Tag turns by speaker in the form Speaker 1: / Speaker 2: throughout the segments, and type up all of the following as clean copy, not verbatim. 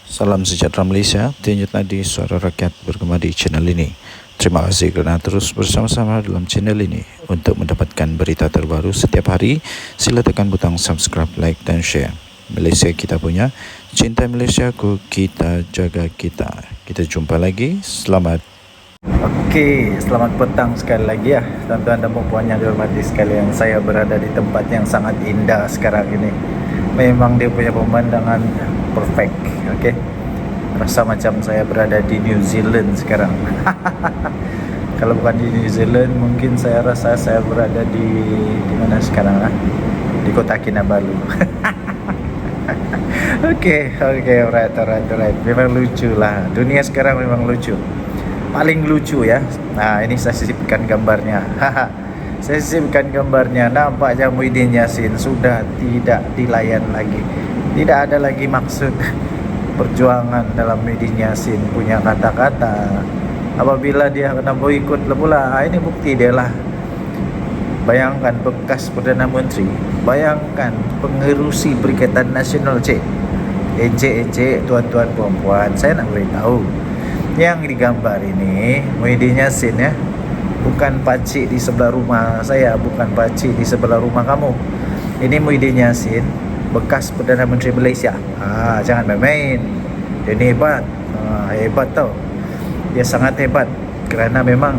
Speaker 1: Salam sejahtera Malaysia, Tinjut Nadi, suara rakyat bergema di channel ini. Terima kasih kerana terus bersama-sama dalam channel ini. Untuk mendapatkan berita terbaru setiap hari, sila tekan butang subscribe, like dan share. Malaysia kita punya, cinta Malaysiaku, kita jaga kita. Kita jumpa lagi, selamat. Okey, selamat petang sekali lagi ya, tuan-tuan dan puan yang dihormati sekalian. Saya berada di tempat yang sangat indah sekarang ini. Memang dia punya pemandangan perfect. Okey, rasa macam saya berada di New Zealand sekarang. Kalau bukan di New Zealand, mungkin saya rasa saya berada di mana sekarang lah? Di Kota Kinabalu. Okey, alright. Memang lucu lah. Dunia sekarang memang lucu. Paling lucu ya. Nah, ini saya sisipkan gambarnya. Saya sisipkan gambarnya. Nampaknya Muhyiddin Yassin sudah tidak dilayan lagi. Tidak ada lagi maksud perjuangan dalam Muhyiddin Yassin punya kata-kata. Apabila dia kena boikot pula, ini bukti dia lah. Bayangkan bekas Perdana Menteri, bayangkan pengerusi Perikatan Nasional Encik tuan-tuan puan-puan, saya nak beritahu, yang digambar ini Muhyiddin Yassin ya, bukan pakcik di sebelah rumah saya, bukan pakcik di sebelah rumah kamu. Ini Muhyiddin Yassin, bekas Perdana Menteri Malaysia. Jangan main-main. Dia ni hebat. Hebat tau. Dia sangat hebat kerana memang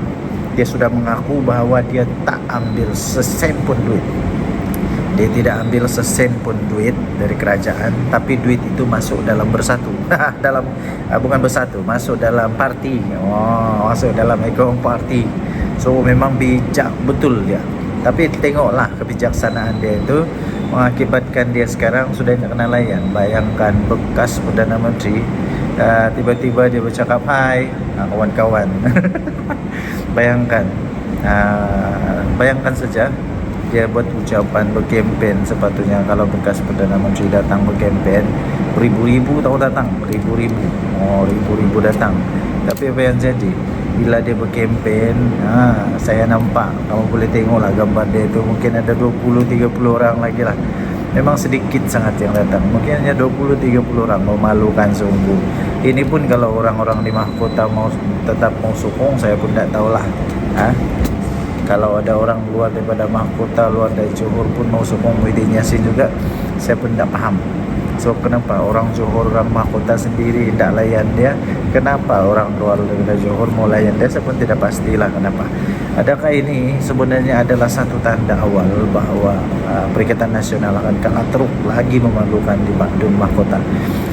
Speaker 1: dia sudah mengaku bahawa dia tak ambil sesen pun duit. Dia tidak ambil sesen pun duit dari kerajaan, tapi duit itu masuk dalam Bersatu. Bukan Bersatu, masuk dalam parti. Masuk dalam akaun parti. So memang bijak betul dia. Tapi tengoklah kebijaksanaan dia itu mengakibatkan dia sekarang sudah tak kena layan. Bayangkan bekas Perdana Menteri, tiba-tiba dia bercakap hai kawan-kawan. Bayangkan saja dia buat ucapan berkempen. Sepatutnya kalau bekas Perdana Menteri datang berkempen, beribu-ribu tahu datang, ribu-ribu datang. Tapi apa yang jadi bila dia berkempen, saya nampak, kamu boleh tengoklah gambar dia itu, mungkin ada 20-30 orang lagi lah. Memang sedikit sangat yang datang, mungkin hanya 20-30 orang. Memalukan sungguh. Ini pun kalau orang-orang di mahkota tetap mau sokong, saya pun tak tahulah. Kalau ada orang luar daripada mahkota, luar dari Johor pun mau sokong Muhyiddin Yassin juga, saya pun tak faham. So kenapa orang Johor, orang mahkota sendiri tak layan dia? Kenapa orang luar daripada Johor mau layan dia? Saya pun tidak pastilah kenapa. Adakah ini sebenarnya adalah satu tanda awal bahawa Perikatan Nasional akan kalah teruk lagi memalukan di Bandung mahkota?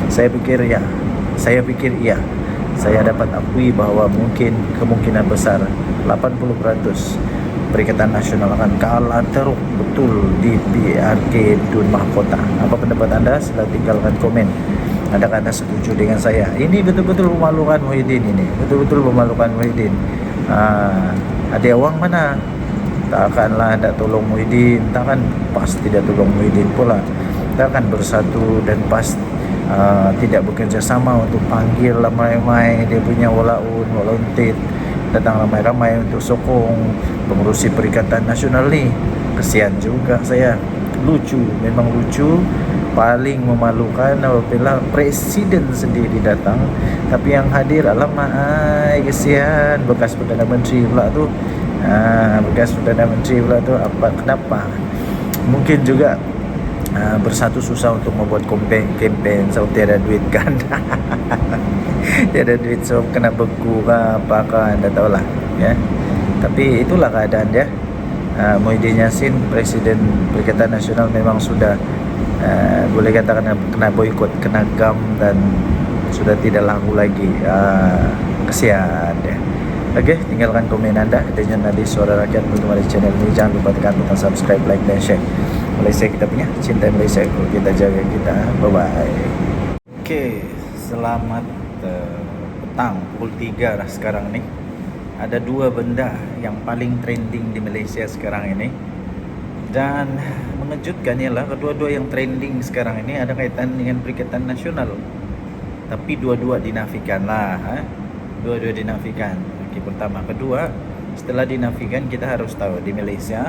Speaker 1: Saya pikir iya. Saya dapat akui bahawa kemungkinan besar 80% Perikatan Nasional akan kalah teruk betul di PRK Dun Mahkota. Apa pendapat anda? Sila tinggalkan komen. Adakah anda setuju dengan saya? Ini betul-betul memalukan Muhyiddin ini. Betul-betul memalukan Muhyiddin. Ada awang mana? Takkanlah tak tolong Muhyiddin. Takkan pas tidak tolong Muhyiddin pula. Takkan bersatu dan pas tidak bekerjasama untuk panggil ramai-ramai dia punya volunteer, datang ramai-ramai untuk sokong pengurusi Perikatan Nasional ni. Kesian juga saya. Lucu, memang lucu. Paling memalukan apabila presiden sendiri datang, tapi yang hadir alamak, kesian bekas Perdana Menteri pula tu. Kenapa? Mungkin juga Bersatu susah untuk membuat kempen sebab tiada duit kan. Tiada duit, so kena beku ke apakah, anda tahulah ya. Tapi itulah keadaan dia. Muhyiddin Yassin, Presiden Perikatan Nasional, memang sudah boleh katakan kena boikot, kena gam, dan sudah tidak laku lagi. Kesian dia. Okey, tinggalkan komen anda. Dengan Nadi, suara rakyat, bertemu di channel ini. Jangan lupa tekan butang subscribe, like dan share. Malaysia kita punya, cinta Malaysia, kita jaga kita. Bye-bye. Okey, selamat petang, pukul 3 dah sekarang ni. Ada dua benda yang paling trending di Malaysia sekarang ini, dan mengejutkan ialah kedua-dua yang trending sekarang ini ada kaitan dengan Perikatan Nasional, tapi dua-dua dinafikan lah. Dua-dua dinafikan. Okey, pertama. Kedua, setelah dinafikan, kita harus tahu di Malaysia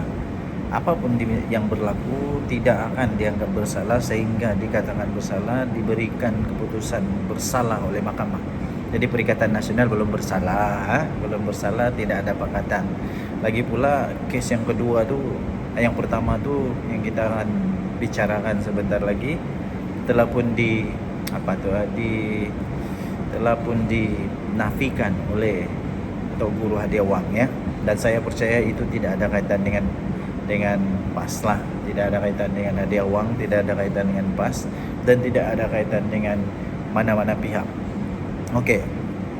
Speaker 1: apapun yang berlaku tidak akan dianggap bersalah sehingga dikatakan bersalah, diberikan keputusan bersalah oleh mahkamah. Jadi Perikatan Nasional belum bersalah, belum bersalah, tidak ada pakatan. Lagi pula kes yang kedua tu, yang pertama tu yang kita akan bicarakan sebentar lagi telah pun telah pun dinafikan oleh atau guru hadiah wang ya. Dan saya percaya itu tidak ada kaitan dengan PAS lah, tidak ada kaitan dengan hadiah wang, tidak ada kaitan dengan PAS, dan tidak ada kaitan dengan mana-mana pihak. Okey,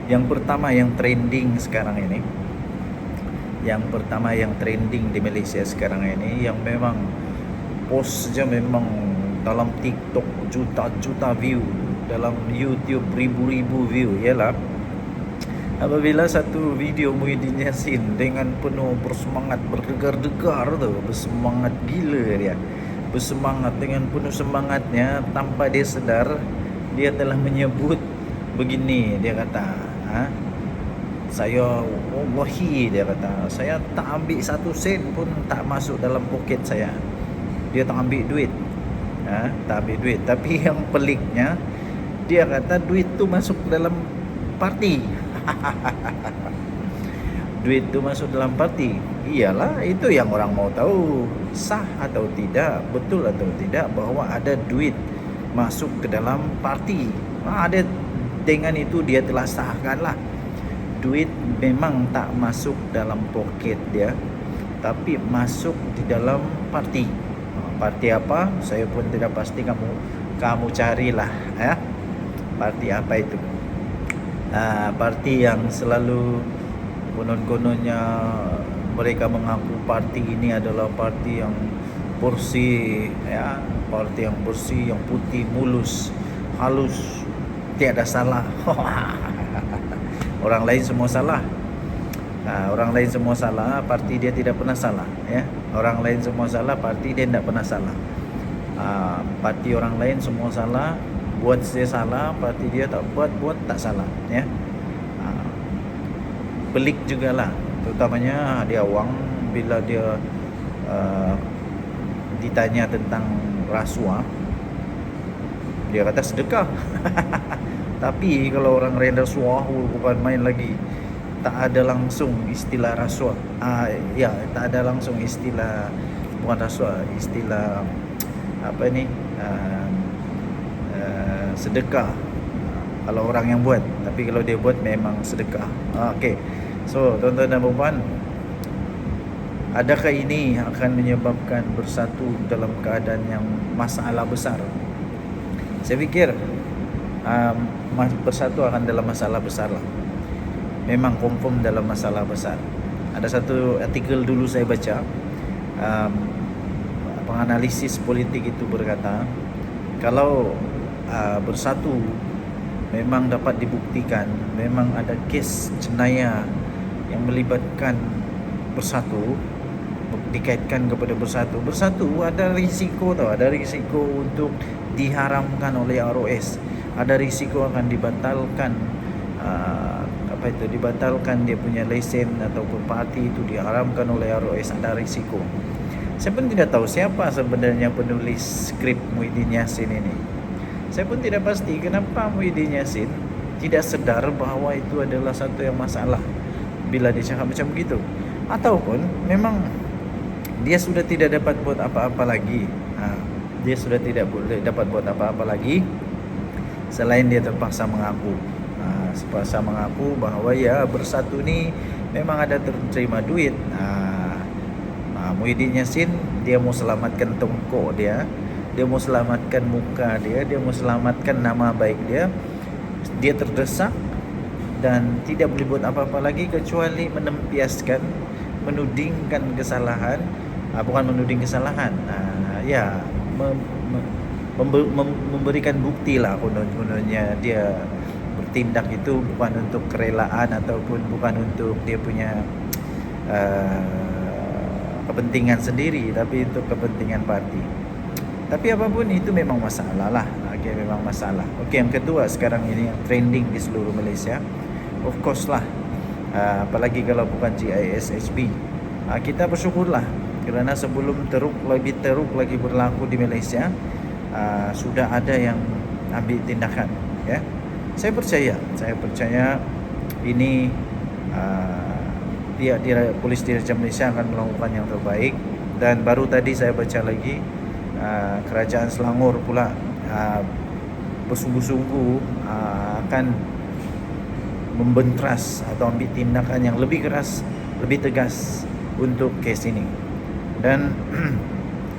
Speaker 1: yang pertama yang trending sekarang ini, yang pertama yang trending di Malaysia sekarang ini, yang memang post saja memang dalam TikTok juta-juta view, dalam YouTube ribu-ribu view, ialah apabila satu video Muhyiddin Yassin dengan penuh bersemangat, berdegar-degar tu, bersemangat gila dia, bersemangat dengan penuh semangatnya, tanpa dia sedar dia telah menyebut begini. Dia kata, saya wallahi, dia kata, saya tak ambil 1 sen pun tak masuk dalam poket saya. Dia tak ambil duit, tak ambil duit. Tapi yang peliknya, dia kata duit tu masuk dalam parti. Duit tu masuk dalam parti. Iyalah, itu yang orang mau tahu, sah atau tidak, betul atau tidak bahawa ada duit masuk ke dalam parti. Ada, dengan itu dia telah sahkanlah. Duit memang tak masuk dalam poket dia, tapi masuk di dalam parti. Parti apa? Saya pun tidak pasti, kamu carilah ya. Parti apa itu? Parti yang selalu konon-kononnya mereka mengaku parti ini adalah parti yang bersih ya, parti yang bersih, yang putih, mulus, halus, tiada salah. Orang lain semua salah. Orang lain semua salah, parti dia tidak pernah salah ya. Orang lain semua salah, parti dia tidak pernah salah. Parti orang lain semua salah, buat dia salah, parti dia tak buat tak salah ya. Pelik jugalah, terutamanya dia wang, bila dia ditanya tentang rasuah, dia kata sedekah. Tapi kalau orang render rasuah bukan main lagi. Tak ada langsung istilah rasuah. Ya, tak ada langsung istilah, bukan rasuah, istilah apa ni, sedekah kalau orang yang buat. Tapi kalau dia buat memang sedekah. Okey. So, tuan-tuan dan puan, adakah ini akan menyebabkan bersatu dalam keadaan yang masalah besar? Saya fikir bersatu akan dalam masalah besar lah. Memang confirm dalam masalah besar. Ada satu artikel dulu saya baca, penganalisis politik itu berkata, kalau bersatu memang dapat dibuktikan, memang ada kes jenayah yang melibatkan bersatu, dikaitkan kepada bersatu ada risiko tau, ada risiko untuk diharamkan oleh ROS, ada risiko akan dibatalkan dibatalkan dia punya lesen ataupun parti itu diharamkan oleh ROS, ada risiko. Saya pun tidak tahu siapa sebenarnya penulis skrip Muhyiddin Yassin ini. Saya pun tidak pasti kenapa Muhyiddin Yassin tidak sedar bahawa itu adalah satu yang masalah bila dia cakap macam begitu. Ataupun memang dia sudah tidak dapat buat apa-apa lagi. Dia sudah tidak boleh dapat buat apa-apa lagi selain dia terpaksa mengaku. Terpaksa mengaku bahawa ya bersatu ni memang ada terima duit. Muhyiddin Yassin dia mau selamatkan tongkok dia mau selamatkan muka dia mau selamatkan nama baik dia. Dia terdesak dan tidak boleh buat apa-apa lagi kecuali menempiaskan, menudingkan kesalahan, bukan menuding kesalahan, memberikan bukti lah kononnya dia bertindak itu bukan untuk kerelaan ataupun bukan untuk dia punya kepentingan sendiri, tapi untuk kepentingan parti. Tapi apapun itu memang masalah lah. Okay, memang masalah. Okay, yang kedua sekarang ini yang trending di seluruh Malaysia, of course lah, apalagi kalau bukan GISHB, kita bersyukurlah Kerana sebelum lebih teruk lagi berlaku di Malaysia, sudah ada yang ambil tindakan, ya. Saya percaya ini polis Diraja Malaysia akan melakukan yang terbaik. Dan baru tadi saya baca lagi kerajaan Selangor pula bersungguh-sungguh akan membentras atau ambil tindakan yang lebih keras, lebih tegas untuk kes ini. Dan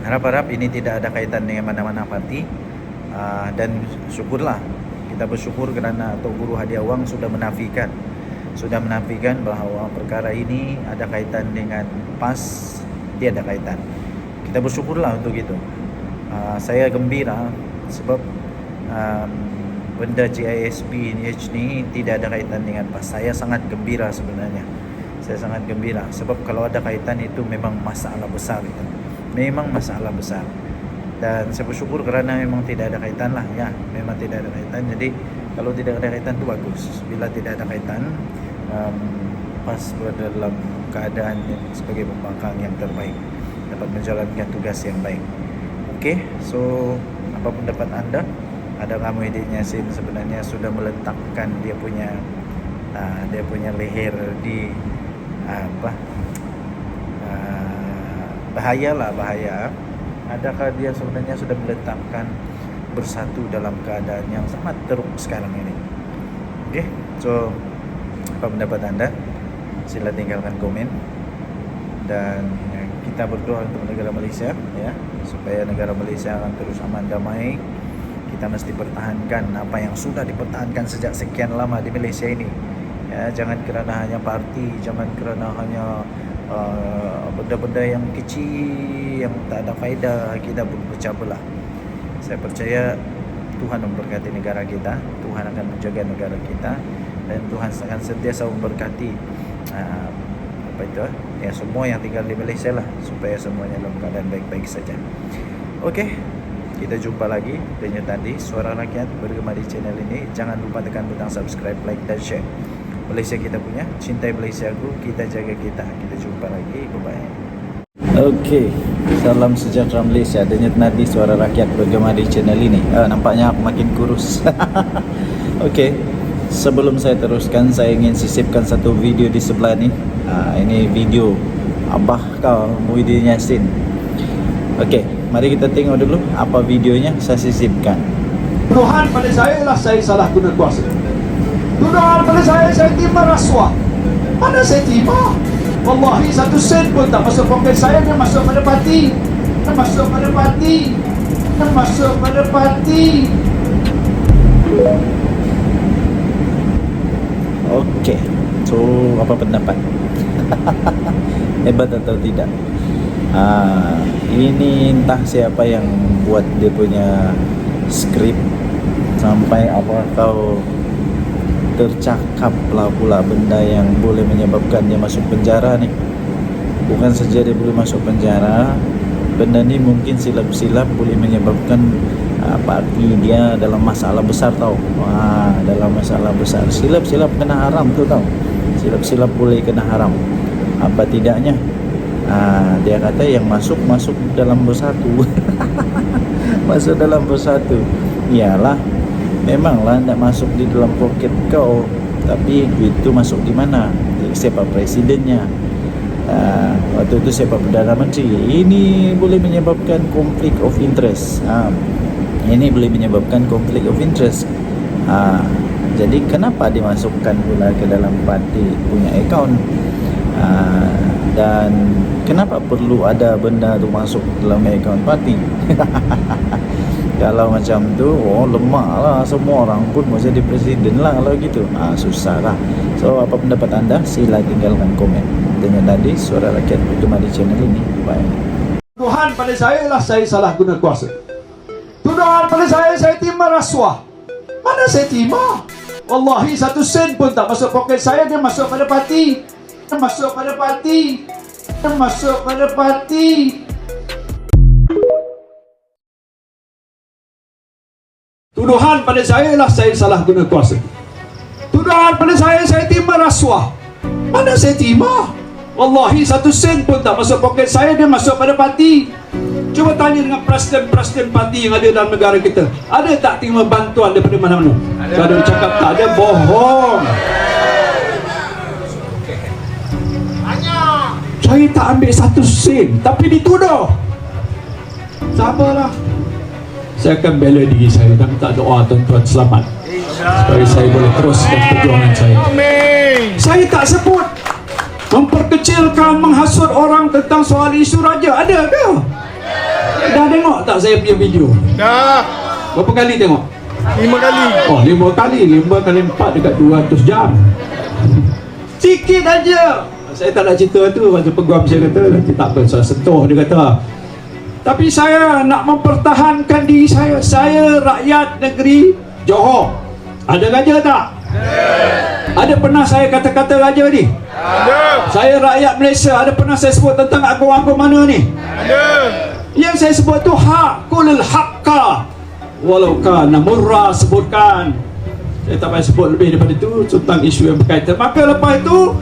Speaker 1: harap-harap ini tidak ada kaitan dengan mana-mana parti. Dan syukurlah, kita bersyukur kerana Tok Guru Hadiah Wang sudah menafikan bahawa perkara ini ada kaitan dengan PAS. Tiada kaitan. Kita bersyukurlah untuk itu. Saya gembira sebab benda GISP ni tidak ada kaitan dengan PAS. Saya sangat gembira sebenarnya. Saya sangat gembira sebab kalau ada kaitan itu memang masalah besar itu. Memang masalah besar. Dan saya bersyukur kerana memang tidak ada kaitan lah, ya. Memang tidak ada kaitan. Jadi kalau tidak ada kaitan itu bagus. Bila tidak ada kaitan, PAS berada dalam keadaan sebagai pembangkang yang terbaik, dapat menjalankan tugas yang baik. Okey, so apa pendapat anda? Adakah Muhyiddin Yassin sebenarnya sudah meletakkan dia punya leher di bahaya. Adakah dia sebenarnya sudah meletakkan bersatu dalam keadaan yang sangat teruk sekarang ini? Okey, so apa pendapat anda? Sila tinggalkan komen. Dan kita berdoa untuk negara Malaysia, ya, supaya negara Malaysia akan terus aman damai. Kita mesti pertahankan apa yang sudah dipertahankan sejak sekian lama di Malaysia ini, ya. Jangan kerana hanya parti, jangan kerana hanya benda-benda yang kecil yang tak ada faedah kita berpecah belah. Saya percaya Tuhan memberkati negara kita, Tuhan akan menjaga negara kita, dan Tuhan akan sentiasa memberkati semua yang tinggal di Malaysia lah, supaya semuanya dalam keadaan baik-baik saja. Okey, kita jumpa lagi dengan tadi Suara Rakyat bergema di channel ini. Jangan lupa tekan butang subscribe, like dan share. Malaysia kita punya, cintai Malaysiaku, kita jaga kita. Kita jumpa lagi, bye-bye. Okey, salam sejahtera Malaysia. Denyut nadi Suara Rakyat bergema di channel ini. Nampaknya aku makin kurus. Okey, sebelum saya teruskan, saya ingin sisipkan satu video di sebelah ni. Ini video Abah kau Muhyiddin Yassin. Okey, mari kita tengok dulu apa videonya saya sisipkan.
Speaker 2: Tuduhan pada saya ialah saya salah guna kuasa. Tuduhan pada saya terima rasuah. Mana saya terima? Wallahi satu sen pun tak masuk poket saya. Dia masuk pada parti.
Speaker 1: Okey, so apa pendapat? Hebat atau tidak? Ini entah siapa yang buat dia punya skrip sampai apa kau tercakap lah pula benda yang boleh menyebabkan dia masuk penjara ni. Bukan saja dia boleh masuk penjara, benda ni mungkin silap-silap boleh menyebabkan parti dia dalam masalah besar tau. Dalam masalah besar, silap-silap kena haram tu tau. Silap-silap boleh kena haram. Apa tidaknya dia kata yang masuk dalam bersatu. Masuk dalam bersatu. Iyalah, memanglah nak masuk di dalam poket kau, tapi duit tu masuk di mana? Siapa presidennya? Waktu itu siapa Perdana Menteri? Ini boleh menyebabkan konflik of interest. Ini boleh menyebabkan konflik of interest. Jadi kenapa dimasukkan pula ke dalam parti punya akaun? Dan kenapa perlu ada benda tu masuk dalam akaun parti? Kalau macam tu, lemah lah, semua orang pun mau jadi presiden lah kalau gitu. Susah lah. So apa pendapat anda? Sila tinggalkan komen. Dengan tadi Suara Rakyat bergema di channel ini. Bye.
Speaker 2: Tuduhan pada saya ialah saya salah guna kuasa. Tuduhan pada saya terima rasuah. Mana saya terima? Wallahi satu sen pun tak masuk poket saya. Dia masuk pada parti. Tuduhan pada saya ialah saya salah guna kuasa. Tuduhan pada saya terima rasuah. Mana saya terima? Wallahi 1 sen pun tak masuk poket saya, dia masuk pada parti. Cuba tanya dengan presiden-presiden parti yang ada dalam negara kita, ada tak terima bantuan daripada mana-mana? Kalau dia cakap tak ada, bohong. Saya tak ambil 1 sen, tapi dituduh. Sabarlah. Saya akan bela diri saya dan minta doa tuan-tuan selamat supaya saya boleh teruskan perjuangan saya. Saya tak sebut memperkecilkan, menghasut orang tentang soal isu raja. Ada ke? Dah tengok tak saya punya video?
Speaker 3: Dah
Speaker 2: Berapa kali tengok?
Speaker 3: 5 kali.
Speaker 2: Oh, 5 kali. 5 kali 4 dekat 200 jam. Sikit aja. Saya tak nak cerita tu. Masa peguam saya kata, nanti tak apa, saya sentuh, dia kata. Tapi saya nak mempertahankan diri saya. Saya rakyat negeri Johor. Ada raja tak? Ada pernah saya kata-kata raja ni?
Speaker 3: Ada.
Speaker 2: Saya rakyat Malaysia. Ada pernah saya sebut tentang agung-agung mana ni?
Speaker 3: Ada.
Speaker 2: Yang saya sebut tu hakul haqqa walau kana murra, sebutkan. Saya tak payah sebut lebih daripada itu tentang isu yang berkaitan. Maka lepas itu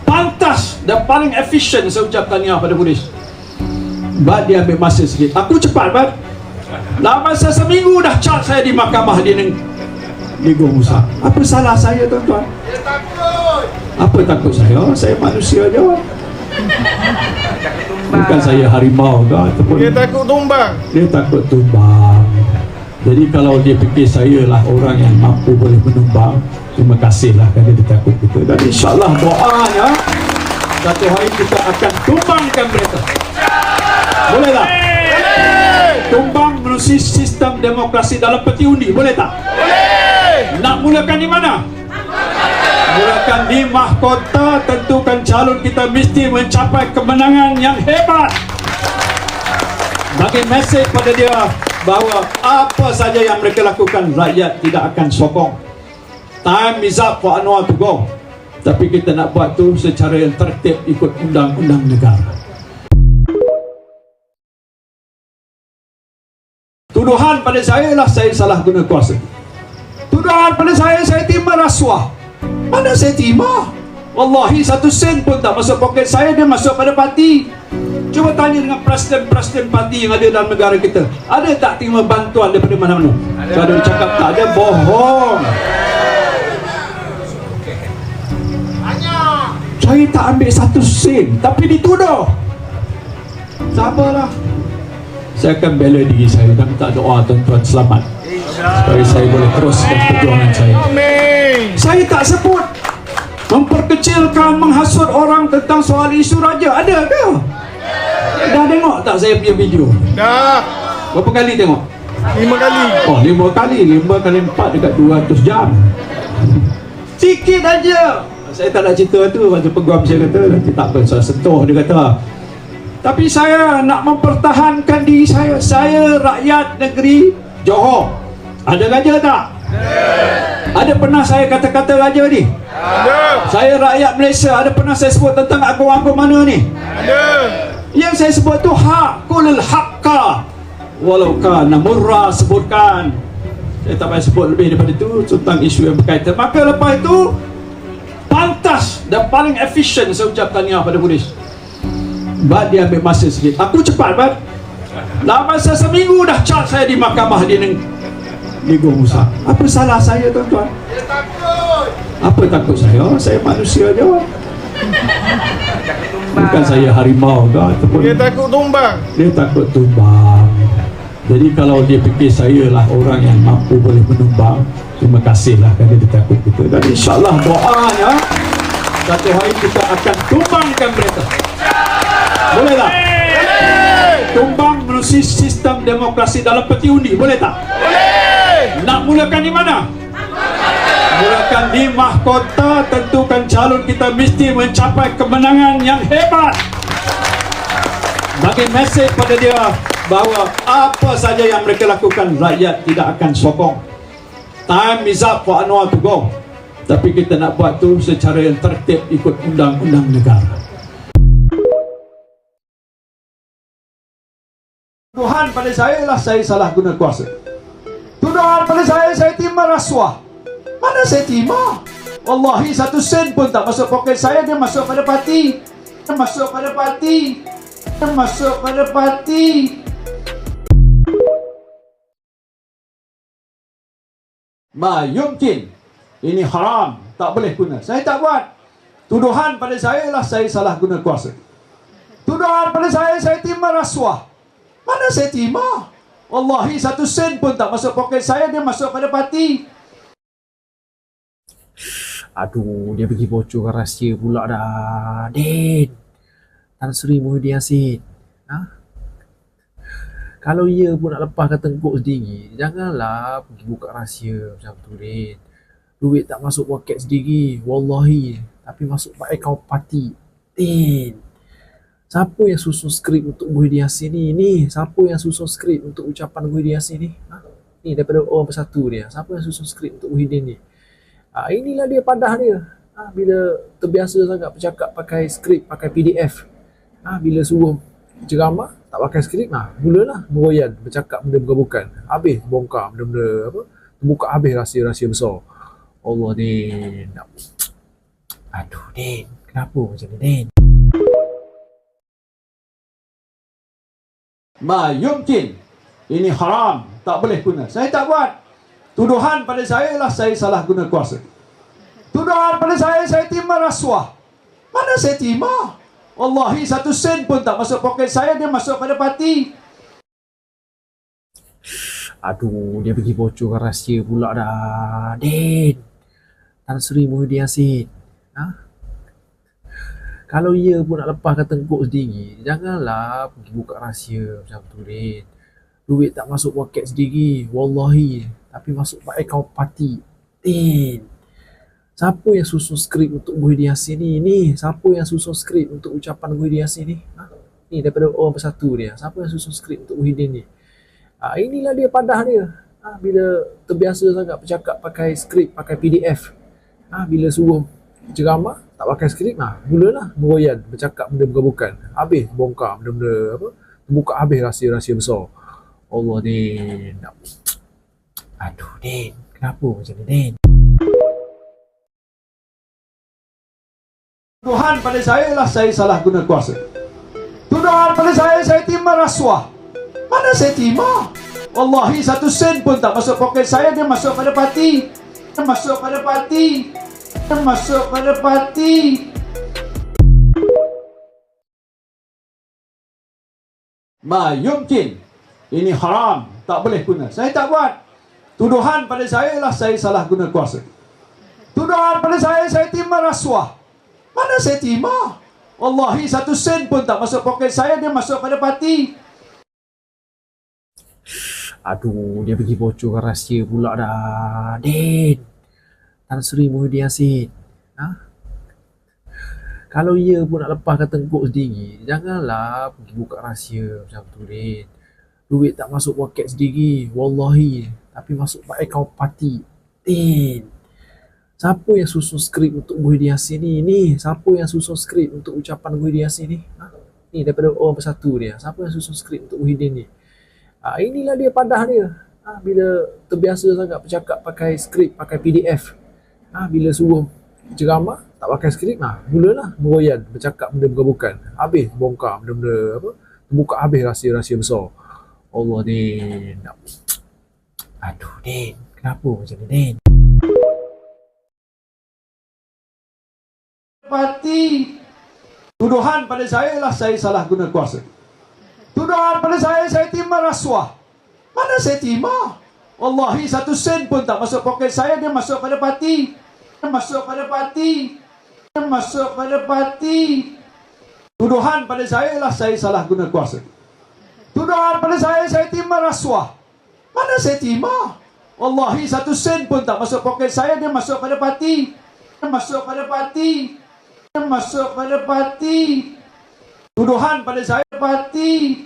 Speaker 2: pantas dan paling efisien saya ucap tahniah pada polis. Bat dia ambil masa sikit. Aku cepat, Bat. Dalam masa seminggu dah cat saya di mahkamah di Negeri Musa. Apa salah saya, tuan-tuan?
Speaker 3: Dia takut.
Speaker 2: Apa takut saya? Saya manusia je. Bukan saya harimau ke ataupun
Speaker 3: Dia takut tumbang.
Speaker 2: dia takut tumbang. Jadi kalau dia fikir saya lah orang yang mampu boleh menumbang, terima kasihlah kerana dia takut kita. Dan insyaAllah doanya satu hari kita akan tumbangkan mereka. Boleh tak? Tumbang melalui sistem demokrasi dalam peti undi. Boleh tak?
Speaker 3: Boleh.
Speaker 2: Nak mulakan di mana? Mulakan di mahkota. Tentukan calon, kita mesti mencapai kemenangan yang hebat. Bagi mesej pada dia bahawa apa saja yang mereka lakukan, rakyat tidak akan sokong. Time is up for Anwar to go. Tapi kita nak buat tu secara yang tertib, ikut undang-undang negara. Tuduhan pada saya ialah saya salah guna kuasa. Tuduhan pada saya terima rasuah. Mana saya terima? Wallahi 1 sen pun tak masuk poket saya, dia masuk pada parti. Cuba tanya dengan presiden-presiden parti yang ada dalam negara kita, ada tak terima bantuan daripada mana-mana? Kalau dia cakap tak ada, bohong. Saya tak ambil 1 sen, tapi dituduh. Sabarlah. Saya akan bela diri saya dan minta doa tuan-tuan selamat supaya saya boleh teruskan perjuangan saya. Saya tak sebut memperkecilkan, menghasut orang tentang soal isu raja. Ada ke? Dah tengok tak saya punya video?
Speaker 3: Dah
Speaker 2: Berapa kali tengok?
Speaker 3: 5 kali.
Speaker 2: Oh, 5 kali. 5 kali 4 dekat 200 jam. Sikit aja. Saya tak nak cerita tu. Masa peguam saya kata, nanti tak apa, saya sentuh, dia kata. Tapi saya nak mempertahankan diri saya. Saya rakyat negeri Johor. Ada raja tak? Ada pernah saya kata-kata raja ni?
Speaker 3: Ada.
Speaker 2: Saya rakyat Malaysia. Ada pernah saya sebut tentang agung-agung mana ni?
Speaker 3: Ada.
Speaker 2: Yang saya sebut tu hakul haqqa walau kana murra, sebutkan. Saya tak payah sebut lebih daripada itu tentang isu yang berkaitan. Maka lepas itu pantas dan paling efisien saya ucap tahniah pada polis. Bat dia ambil masa sikit. Aku cepat, Bat. Dalam masa seminggu dah cat saya di mahkamah di Negeri Musa. Apa salah saya, tuan-tuan?
Speaker 3: Dia takut.
Speaker 2: Apa takut saya? Saya manusia je. Bukan saya harimau ke ataupun
Speaker 3: Dia takut tumbang.
Speaker 2: dia takut tumbang. Jadi kalau dia fikir saya lah orang yang mampu boleh menumbang, terima kasihlah kerana dia takut kita. Dan insyaAllah doanya satu hari kita akan tumbangkan mereka. Boleh tak? Tumbang melalui sistem demokrasi dalam peti undi. Boleh tak?
Speaker 3: Boleh.
Speaker 2: Nak mulakan di mana? Mulakan di mahkota. Tentukan calon, kita mesti mencapai kemenangan yang hebat. Bagi mesej pada dia bahawa apa saja yang mereka lakukan, rakyat tidak akan sokong. Time is up for Anwar to go. Tapi kita nak buat tu secara yang tertib, ikut undang-undang negara. Tuduhan pada saya ialah saya salah guna kuasa. Tuduhan pada saya terima rasuah. Mana saya terima? Wallahi 1 sen pun tak masuk poket saya, dia masuk pada parti. Masuk pada parti. Masuk pada parti. Ma yumkin. Ini haram, tak boleh guna. Saya tak buat. Tuduhan pada saya ialah saya salah guna kuasa. Tuduhan pada saya terima rasuah. Mana saya terima? Wallahi 1 sen pun tak masuk poket saya, dia masuk pada parti.
Speaker 4: Aduh, dia pergi bocorkan rahsia pula dah. Din, Tan Sri Muhyiddin Yassin. Ha? Kalau ia pun nak lepaskan tengkuk sendiri, janganlah pergi buka rahsia macam tu, Din. Duit tak masuk poket sendiri, wallahi. Tapi masuk akaun parti. Din, siapa yang susun skrip untuk Muhyiddin Yassin ni? Siapa yang susun skrip untuk ucapan Muhyiddin Yassin ni? Ha? Ni daripada orang Bersatu dia. Siapa yang susun skrip untuk Muhyiddin ni? Inilah dia padah dia. Bila terbiasa sangat bercakap pakai skrip, pakai PDF. Bila suruh ceramah, tak pakai skrip, mulalah meroyan, bercakap benda bukan-bukan. Habis bongkar benda-benda apa? Terbuka habis rahsia-rahsia besar. Allah, Din. Aduh, Din. Kenapa macam ni, Din?
Speaker 2: Ma yumkin. Ini haram, tak boleh guna. Saya tak buat. Tuduhan pada saya ialah saya salah guna kuasa. Tuduhan pada saya terima rasuah. Mana saya terima? Wallahi 1 sen pun tak masuk poket saya, dia masuk pada parti.
Speaker 4: Aduh, dia pergi bocorkan rahsia pula dah. Din, Tan Sri Muhyiddin Yassin. Ha? Kalau ia pun nak lepaskan tengkuk sendiri, janganlah pergi buka rahsia macam tu, Din. Duit tak masuk poket sendiri, wallahi. Tapi masuk akaun parti. Din, siapa yang susun skrip untuk Muhyiddin Yassin ni? Siapa yang susun skrip untuk ucapan Muhyiddin Yassin ni? Ni daripada orang Bersatu dia. Siapa yang susun skrip untuk Muhyiddin ni? Inilah dia padah dia. Bila terbiasa sangat bercakap pakai skrip, pakai PDF. Bila suruh ceramah, tak pakai skrip, mulalah meroyan, bercakap benda bukan-bukan. Habis bongkar benda-benda apa? Terbuka habis rahsia-rahsia besar. Allah, Din. Aduh, Din. Kenapa macam ni, Din?
Speaker 2: Tuduhan pada saya ialah saya salah guna kuasa. Tuduhan pada saya terima rasuah. Mana saya terima? Wallahi 1 sen pun tak masuk poket saya, dia masuk pada parti. Masuk pada parti. Masuk pada parti. Ma yumkin. Ini haram, tak boleh guna. Saya tak buat. Tuduhan pada saya ialah saya salah guna kuasa. Tuduhan pada saya terima rasuah. Mana saya terima? Wallahi 1 sen pun tak masuk poket saya, dia masuk pada parti.
Speaker 4: Aduh, dia pergi bocorkan rahsia pula dah. Din, Tan Sri Muhyiddin Yassin. Ha? Kalau ia pun nak lepaskan tengkuk sendiri, janganlah pergi buka rahsia macam tu, Din. Duit tak masuk poket sendiri, wallahi. Tapi masuk akaun parti. Din, siapa yang susun skrip untuk Muhyiddin Yassin ni? Siapa yang susun skrip untuk ucapan Muhyiddin Yassin ni? Ni daripada orang Bersatu dia. Siapa yang susun skrip untuk Muhyiddin ni? Inilah dia padah dia. Bila terbiasa sangat bercakap pakai skrip, pakai PDF. Bila suruh ceramah, tak pakai skrip, mulalah meroyan, bercakap benda bukan-bukan. Habis bongkar benda-benda apa? Terbuka habis rahsia-rahsia besar. Allah, Din. Aduh, Din. Kenapa macam ni, Din?
Speaker 2: Parti. Tuduhan pada saya ialah saya salah guna kuasa. Tuduhan pada saya terima rasuah. Mana saya terima? Wallahi 1 sen pun tak masuk poket saya, dia masuk pada parti. Masuk pada parti. Masuk pada parti. Tuduhan pada saya ialah saya salah guna kuasa. Tuduhan pada saya terima rasuah. Mana saya terima? Wallahi 1 sen pun tak masuk poket saya, dia masuk pada parti. Masuk pada parti. Masuk pada parti. Tuduhan pada saya parti.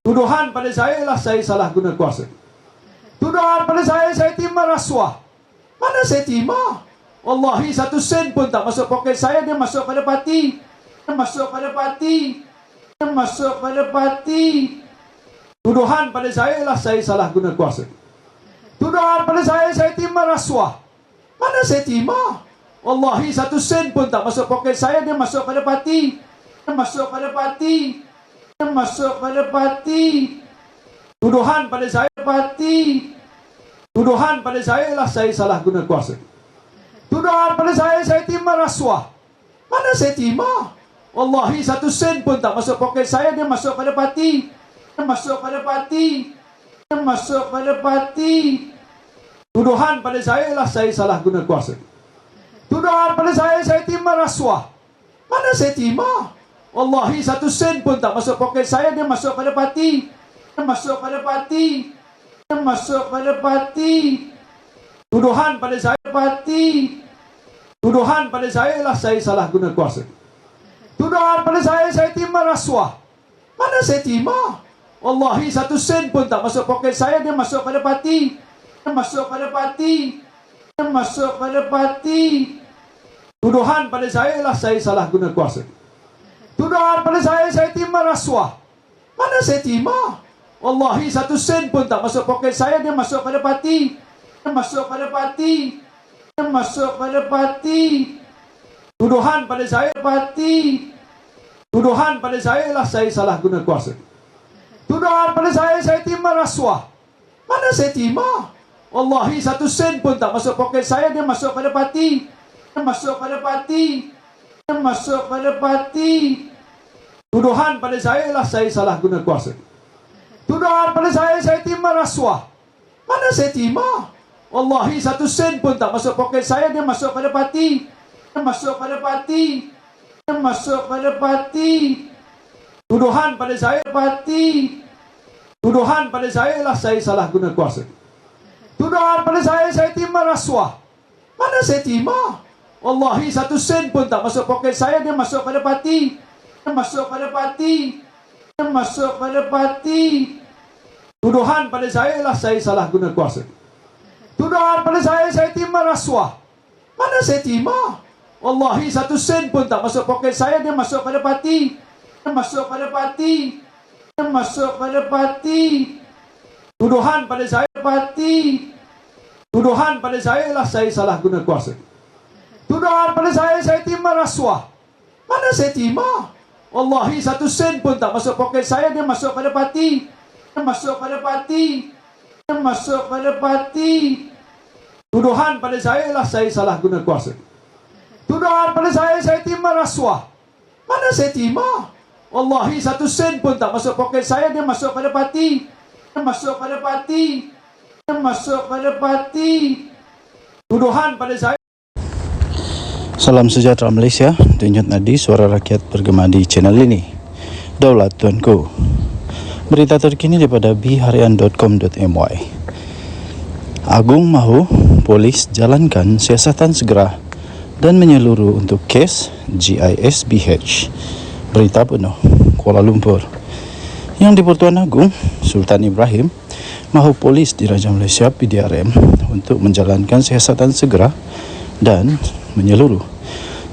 Speaker 2: Tuduhan pada saya ialah saya salah guna kuasa. Tuduhan pada saya terima rasuah. Mana saya terima? Wallahi 1 sen pun tak masuk poket saya, dia masuk pada parti. Masuk pada parti. Masuk pada parti. Tuduhan pada saya ialah saya salah guna kuasa. Tuduhan pada saya terima rasuah. Mana saya terima? Wallahi 1 sen pun tak masuk poket saya, dia masuk pada parti. masuk pada parti, masuk pada parti. Tuduhan pada saya parti. Tuduhan pada saya ialah saya salah guna kuasa. Tuduhan pada saya terima rasuah. Mana saya terima? Wallahi 1 sen pun tak masuk poket saya, dia masuk pada parti. Masuk pada parti. Masuk pada parti. Tuduhan pada saya ialah saya salah guna kuasa. Tuduhan pada saya terima rasuah. Mana saya terima? Wallahi 1 sen pun tak masuk poket saya, dia masuk pada parti. Masuk pada parti. Masuk pada parti. Tuduhan pada saya parti. Tuduhan pada saya ialah saya salah guna kuasa. Tuduhan pada saya terima rasuah. Mana saya terima? Wallahi 1 sen pun tak masuk poket saya, dia masuk pada parti. Masuk pada parti. Masuk pada parti. Tuduhan pada saya ialah saya salah guna kuasa. Tuduhan pada saya terima rasuah. Mana saya terima? Wallahi 1 sen pun tak masuk poket saya, dia masuk pada parti. Masuk pada parti. Masuk pada parti. Tuduhan pada saya parti. Tuduhan pada saya ialah saya salah guna kuasa. Tuduhan pada saya terima rasuah. Mana saya terima? Wallahi 1 sen pun tak masuk poket saya, dia masuk pada parti. Masuk pada parti. Masuk pada parti. Tuduhan pada saya ialah saya salah guna kuasa. Tuduhan pada saya terima rasuah. Mana saya terima? Wallahi 1 sen pun tak masuk poket saya, dia masuk pada parti. Masuk pada parti. Masuk pada parti. Tuduhan pada saya parti. Tuduhan pada saya ialah saya salah guna kuasa. Tuduhan pada saya terima rasuah. Mana saya terima? Wallahi 1 sen pun tak masuk poket saya, dia masuk pada parti. Masuk pada parti. Masuk pada parti. Tuduhan pada saya ialah saya salah guna kuasa. Tuduhan pada saya terima rasuah. Mana saya terima? Wallahi 1 sen pun tak masuk poket saya, dia masuk pada parti. Masuk pada parti. Masuk pada parti. Tuduhan pada saya parti. Tuduhan pada saya ialah saya salah guna kuasa. Tuduhan pada saya terima rasuah. Mana saya terima? Wallahi 1 sen pun tak masuk poket saya, dia masuk pada parti. Masuk pada parti. Masuk pada parti. Tuduhan pada saya ialah saya salah guna kuasa. Tuduhan pada saya terima rasuah. Mana saya terima? Wallahi 1 sen pun tak masuk poket saya, dia masuk pada parti. Masuk pada parti. Masuk pada parti. Tuduhan pada saya.
Speaker 5: Salam sejahtera Malaysia, Denyut Nadi, suara rakyat bergema di channel ini. Daulat Tuanku. Berita terkini daripada bharian.com.my. Agung mahu polis jalankan siasatan segera dan menyeluruh untuk kes GISBH. Berita penuh Kuala Lumpur. Yang di-Pertuan Agong Sultan Ibrahim mahu polis Diraja Malaysia PDRM untuk menjalankan siasatan segera dan menyeluruh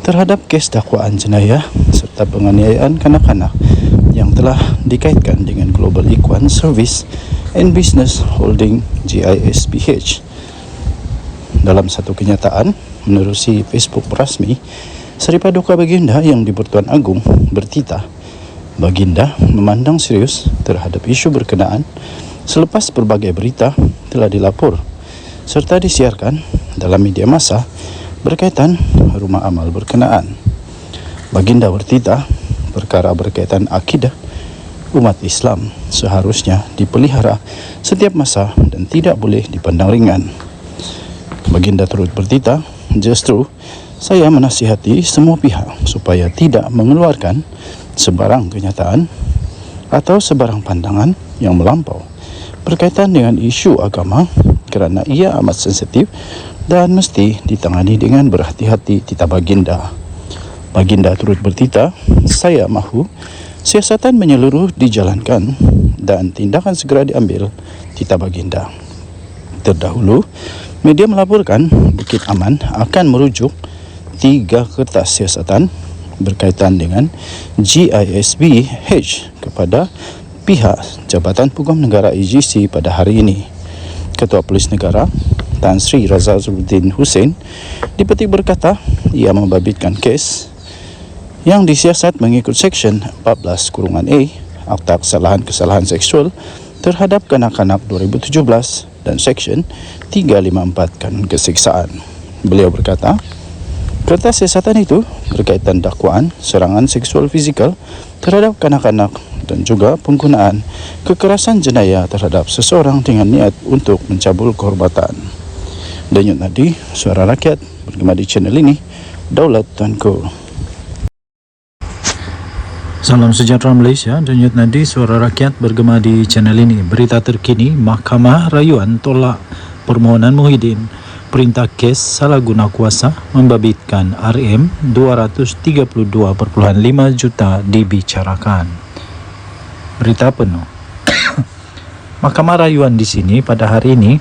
Speaker 5: terhadap kes dakwaan jenayah serta penganiayaan kanak-kanak yang telah dikaitkan dengan Global Equine Service and Business Holding GISBH. Dalam satu kenyataan menerusi Facebook rasmi, Seri Paduka Baginda yang di-Pertuan Agong bertitah, Baginda memandang serius terhadap isu berkenaan selepas berbagai berita telah dilapor serta disiarkan dalam media massa berkaitan rumah amal berkenaan. Baginda bertitah, perkara berkaitan akidah umat Islam seharusnya dipelihara setiap masa dan tidak boleh dipandang ringan. Baginda turut bertitah, justru saya menasihati semua pihak supaya tidak mengeluarkan sebarang kenyataan atau sebarang pandangan yang melampau berkaitan dengan isu agama kerana ia amat sensitif dan mesti ditangani dengan berhati-hati, titah Baginda. Baginda turut bertitah, saya mahu siasatan menyeluruh dijalankan dan tindakan segera diambil, titah Baginda. Terdahulu, media melaporkan Bukit Aman akan merujuk 3 kertas siasatan berkaitan dengan GISBH kepada pihak Jabatan Peguam Negara EGC pada hari ini. Ketua Polis Negara Tan Sri Razazudin Hussein dipetik berkata ia membabitkan kes yang disiasat mengikut Seksyen 14(a) Akta Kesalahan-Kesalahan Seksual terhadap Kanak-kanak 2017 dan Seksyen 354 Kanun Kesiksaan. Beliau berkata, kertas siasatan itu berkaitan dakwaan serangan seksual fizikal terhadap kanak-kanak dan juga penggunaan kekerasan jenayah terhadap seseorang dengan niat untuk mencabul kehormatan. Denyut Nadi, Suara Rakyat, bergema di channel ini, Daulat Tuanku. Salam sejahtera Malaysia, Denyut Nadi, Suara Rakyat, bergema di channel ini. Berita terkini, Mahkamah Rayuan tolak permohonan Muhyiddin. Perintah kes salah guna kuasa membabitkan RM 232.5 juta dibicarakan. Berita penuh. Mahkamah Rayuan di sini pada hari ini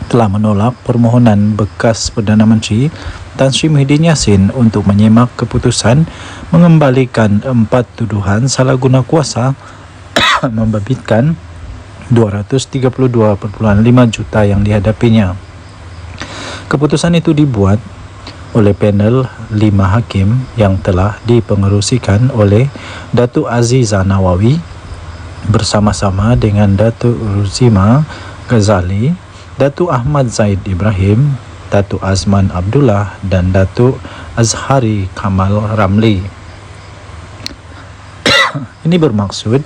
Speaker 5: telah menolak permohonan bekas Perdana Menteri Tan Sri Muhyiddin Yassin untuk menyemak keputusan mengembalikan 4 tuduhan salah guna kuasa membabitkan 232.5 juta yang dihadapinya. Keputusan itu dibuat oleh panel 5 hakim yang telah dipengerusikan oleh Datuk Aziza Nawawi bersama-sama dengan Datuk Ruzima Ghazali, Datuk Ahmad Zaid Ibrahim, Datuk Azman Abdullah dan Datuk Azhari Kamal Ramli. Ini bermaksud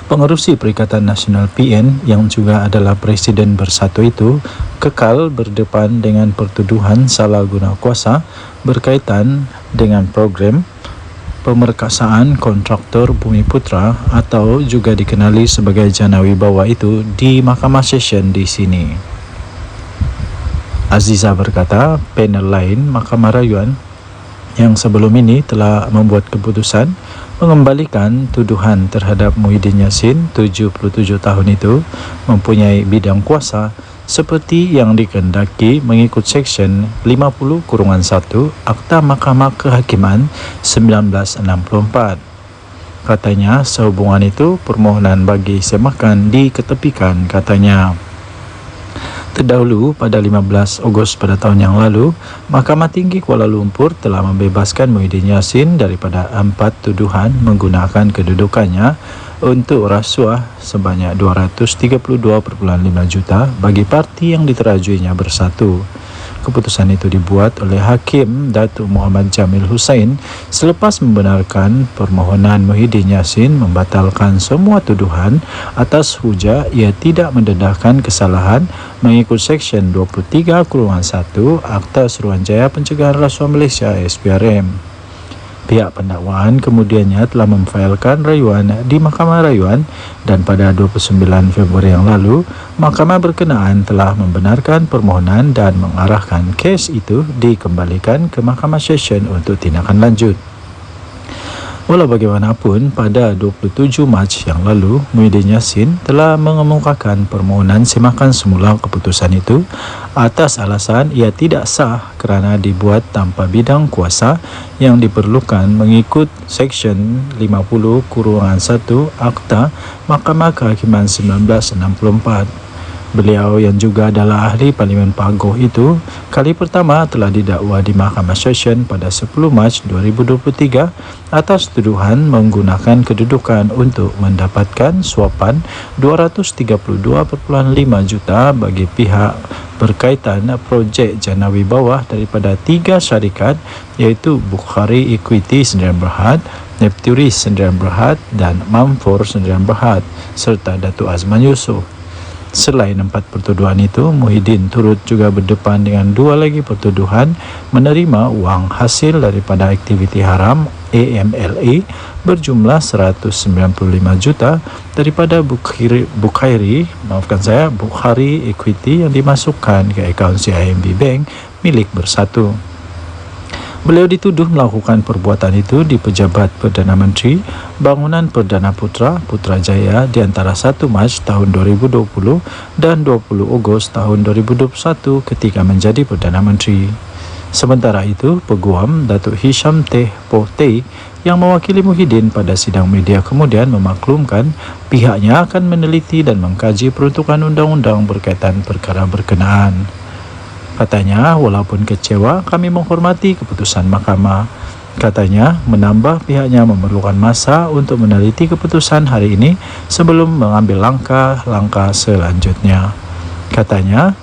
Speaker 5: pengerusi Perikatan Nasional PN yang juga adalah Presiden Bersatu itu kekal berdepan dengan pertuduhan salah guna kuasa berkaitan dengan program pemerkasaan kontraktor Bumiputra atau juga dikenali sebagai Jana Wibawa itu di Mahkamah Session di sini. Aziza berkata, panel lain Mahkamah Rayuan yang sebelum ini telah membuat keputusan mengembalikan tuduhan terhadap Muhyiddin Yassin 77 tahun itu mempunyai bidang kuasa seperti yang dikehendaki mengikut Seksyen 50(1) Akta Mahkamah Kehakiman 1964. Katanya sehubungan itu permohonan bagi semakan diketepikan, katanya. Terdahulu pada 15 Ogos pada tahun yang lalu, Mahkamah Tinggi Kuala Lumpur telah membebaskan Muhyiddin Yassin daripada 4 tuduhan menggunakan kedudukannya untuk rasuah sebanyak 232.5 juta bagi parti yang diterajuinya Bersatu. Keputusan itu dibuat oleh Hakim Datuk Muhammad Jamil Hussein selepas membenarkan permohonan Muhyiddin Yassin membatalkan semua tuduhan atas hujah ia tidak mendedahkan kesalahan mengikut Seksyen 23(1) Akta Suruhanjaya Pencegahan Rasuah Malaysia SPRM. Pihak pendakwaan kemudiannya telah memfailkan rayuan di Mahkamah Rayuan dan pada 29 Februari yang lalu, Mahkamah berkenaan telah membenarkan permohonan dan mengarahkan kes itu dikembalikan ke Mahkamah Session untuk tindakan lanjut. Walau bagaimanapun, pada 27 Mac yang lalu, Muhyiddin Yassin telah mengemukakan permohonan semakan semula keputusan itu atas alasan ia tidak sah kerana dibuat tanpa bidang kuasa yang diperlukan mengikut Seksyen 50(1) Akta Mahkamah Kehakiman 1964. Beliau yang juga adalah ahli Parlimen Pagoh itu kali pertama telah didakwa di Mahkamah Session pada 10 Mac 2023 atas tuduhan menggunakan kedudukan untuk mendapatkan suapan 232.5 juta bagi pihak berkaitan projek Jana Wibawa daripada 3 syarikat iaitu Bukhari Equity Sdn Bhd, Nepturis Sdn Bhd dan Mamfor Sdn Bhd serta Datuk Azman Yusof. Selain 4 pertuduhan itu, Muhyiddin turut juga berdepan dengan 2 lagi pertuduhan menerima wang hasil daripada aktiviti haram AMLA berjumlah 195 juta daripada Bukhari Equity yang dimasukkan ke akaun CIMB Bank milik Bersatu. Beliau dituduh melakukan perbuatan itu di Pejabat Perdana Menteri Bangunan Perdana Putra Putrajaya di antara 1 Mac tahun 2020 dan 20 Ogos tahun 2021 ketika menjadi Perdana Menteri. Sementara itu, Peguam Datuk Hisham Teh Poh Teh yang mewakili Muhyiddin pada sidang media kemudian memaklumkan pihaknya akan meneliti dan mengkaji peruntukan undang-undang berkaitan perkara berkenaan. Katanya, walaupun kecewa, kami menghormati keputusan mahkamah. Katanya, menambah pihaknya memerlukan masa untuk meneliti keputusan hari ini sebelum mengambil langkah-langkah selanjutnya. Katanya,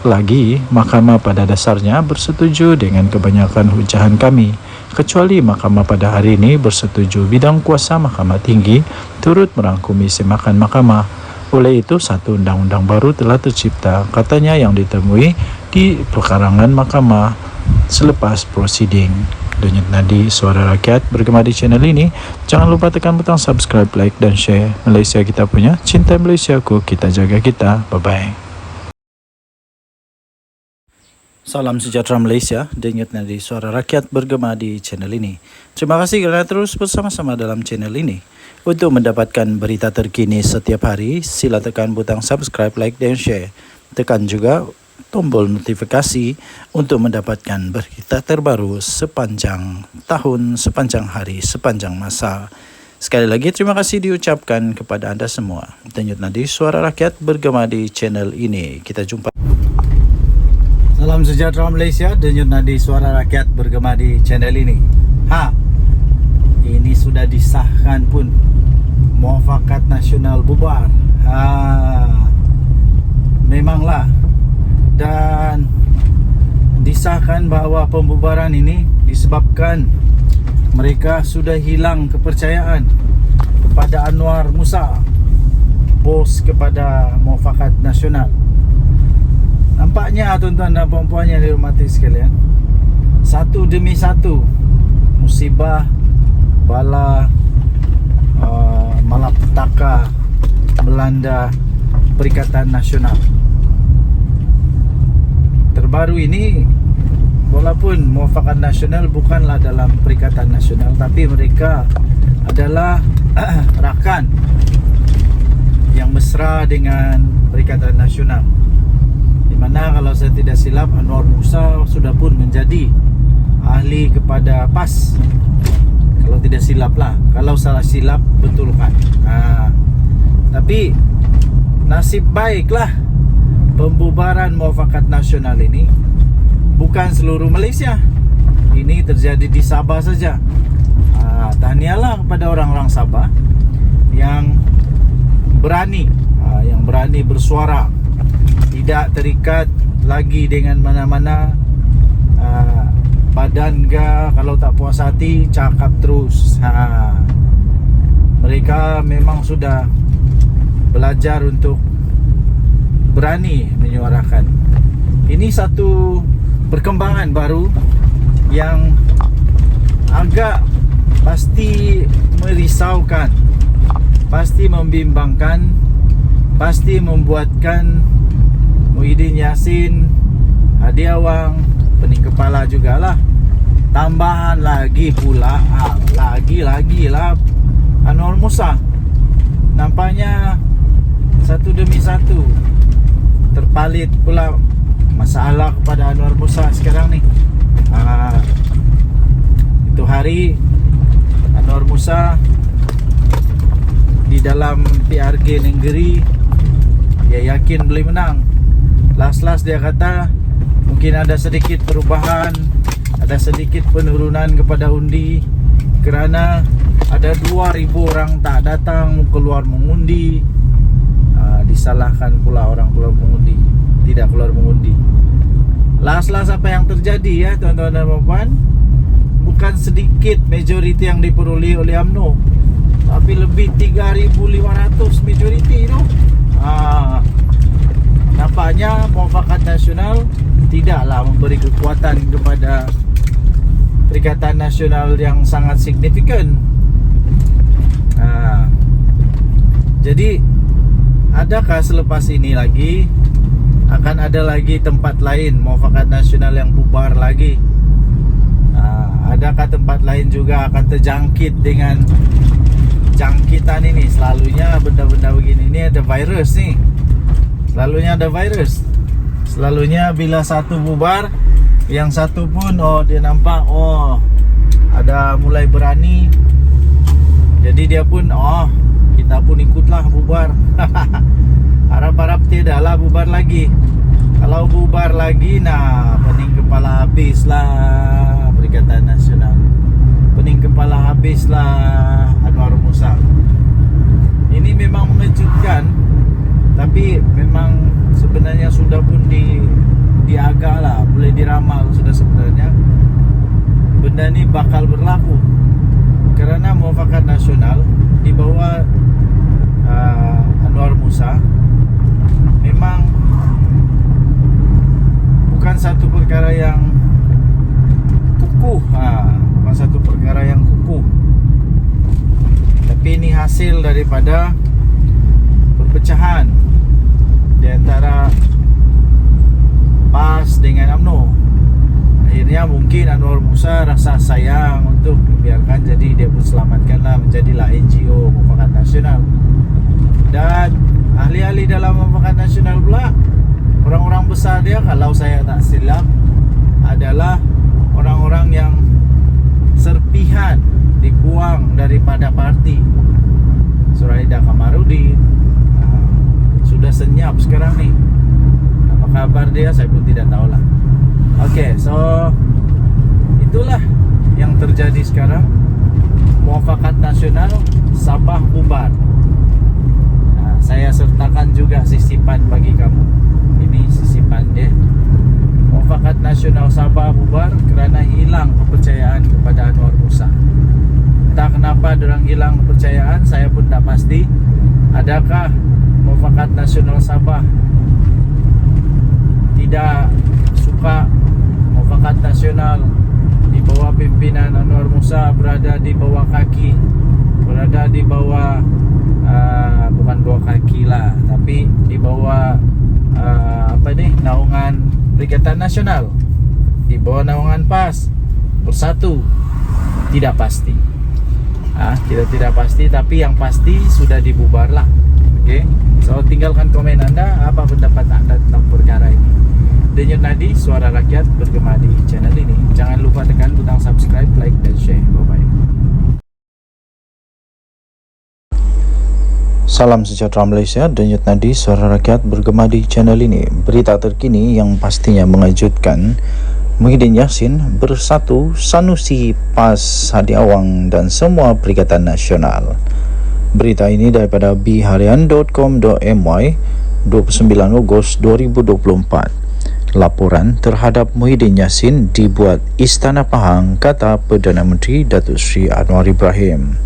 Speaker 5: lagi, Mahkamah pada dasarnya bersetuju dengan kebanyakan hujahan kami, kecuali Mahkamah pada hari ini bersetuju bidang kuasa Mahkamah Tinggi turut merangkumi semakan Mahkamah. Oleh itu, satu undang-undang baru telah tercipta, katanya, yang ditemui di perkarangan Mahkamah selepas prosiding. Denyut nadi suara rakyat bergema di channel ini. Jangan lupa tekan butang subscribe, like dan share. Malaysia kita punya, cinta Malaysiaku, kita jaga kita. Bye-bye. Salam sejahtera Malaysia. Denyut nadi suara rakyat bergema di channel ini. Terima kasih kerana terus bersama-sama dalam channel ini. Untuk mendapatkan berita terkini setiap hari, sila tekan butang subscribe, like dan share. Tekan juga tombol notifikasi untuk mendapatkan berita terbaru sepanjang tahun, sepanjang hari, sepanjang masa. Sekali lagi terima kasih diucapkan kepada anda semua. Denyut nadi suara rakyat bergema di channel ini. Kita jumpa. Salam sejahtera Malaysia. Denyut nadi suara rakyat bergema di channel ini. Ini sudah disahkan pun, Muafakat Nasional bubar. Memanglah. Dan disahkan bahawa pembubaran ini disebabkan mereka sudah hilang kepercayaan kepada Anwar Musa, bos kepada Muafakat Nasional. Nampaknya tuan-tuan dan puan-puan yang dihormati sekalian, satu demi satu musibah, bala, malapetaka melanda Perikatan Nasional. Terbaru ini, walaupun Muafakat Nasional bukanlah dalam Perikatan Nasional, tapi mereka adalah rakan yang mesra dengan Perikatan Nasional, di mana kalau saya tidak silap Anwar Musa sudah pun menjadi ahli kepada PAS, kalau tidak silap lah. Kalau salah silap, betulkan. Tapi nasib baiklah pembubaran Muafakat Nasional ini bukan seluruh Malaysia. Ini terjadi di Sabah saja. Tahniahlah kepada orang-orang Sabah yang berani, bersuara, tidak terikat lagi dengan mana-mana badan ke. Kalau tak puas hati, cakap terus. Mereka memang sudah belajar untuk berani menyuarakan. Ini satu perkembangan baru yang agak pasti merisaukan, pasti membimbangkan, pasti membuatkan Muhyiddin Yassin, Hadi Awang, pening kepala jugalah. Tambahan lagi pula, lagi lah Anwar Musa. Nampaknya satu demi satu terpalit pula masalah kepada Anwar Musa sekarang ni. Itu hari Anwar Musa di dalam PRG Nenggeri, dia yakin boleh menang. Last dia kata mungkin ada sedikit perubahan, ada sedikit penurunan kepada undi kerana ada 2,000 orang tak datang keluar mengundi. Disalahkan pula orang keluar mengundi, tidak keluar mengundi. Last apa yang terjadi ya tuan-tuan dan puan-puan, bukan sedikit majoriti yang diperoleh oleh UMNO, tapi lebih 3,500 majoriti tu. Nampaknya Muafakat Nasional tidaklah memberi kekuatan kepada Perikatan Nasional yang sangat signifikan. Jadi adakah selepas ini lagi akan ada lagi tempat lain Muafakat Nasional yang bubar lagi? Adakah tempat lain juga akan terjangkit dengan jangkitan ini? Selalunya benda-benda begini ni ada virus ni. Selalunya ada virus. Selalunya bila satu bubar, yang satu pun dia nampak ada mulai berani. Jadi dia pun kita pun ikutlah bubar. Harap-harap tidaklah bubar lagi. Kalau bubar lagi, pening kepala habislah Perikatan Nasional.
Speaker 1: habislah Anwar Musa. Ini memang mengejutkan, tapi memang sebenarnya sudah pun diagak lah, boleh diramal sudah sebenarnya benda ni bakal berlaku kerana muafakat nasional di bawah Anwar Musa memang bukan satu perkara yang kukuh, bukan satu perkara yang kukuh, tapi ini hasil daripada perpecahan di antara PAS dengan UMNO. Akhirnya mungkin Anwar Musa rasa sayang untuk membiarkan, jadi dia pun selamatkanlah, menjadilah NGO Muafakat Nasional. Dan ahli-ahli dalam Muafakat Nasional pula, orang-orang besar dia, kalau saya tak silap, adalah orang-orang yang serpihan dibuang daripada parti. Suraida Kamarudin sudah senyap sekarang ni. Apa kabar dia saya pun tidak tahulah. Okey, so itulah yang terjadi sekarang. Muafakat Nasional Sabah bubar. Saya sertakan juga sisipan bagi kamu. Ini sisipan dia. Muafakat Nasional Sabah bubar kerana hilang kepercayaan kepada Anwar Musa. Entah kenapa diorang hilang kepercayaan, saya pun tak pasti. Adakah Muafakat Nasional Sabah tidak suka Muafakat Nasional di bawah pimpinan Anwar Musa berada di bawah kaki, berada di bawah bukan bawah kaki lah, tapi di bawah naungan Perikatan Nasional, di bawah naungan PAS Bersatu? Tidak pasti. Kita tidak pasti, tapi yang pasti sudah dibubarlah. Okey. So tinggalkan komen anda, apa pendapat anda tentang perkara ini. Denyut Nadi, suara rakyat bergema di channel ini. Jangan lupa tekan butang subscribe, like dan share. Bye-bye.
Speaker 5: Salam sejahtera Malaysia, Denyut Nadi, suara rakyat bergema di channel ini. Berita terkini yang pastinya mengejutkan. Muhyiddin Yassin bersatu, Sanusi, PAS, Hadi Awang dan semua Perikatan Nasional. Berita ini daripada biharian.com.my 29 Ogos 2024. Laporan terhadap Muhyiddin Yassin dibuat Istana Pahang, kata Perdana Menteri Datuk Seri Anwar Ibrahim.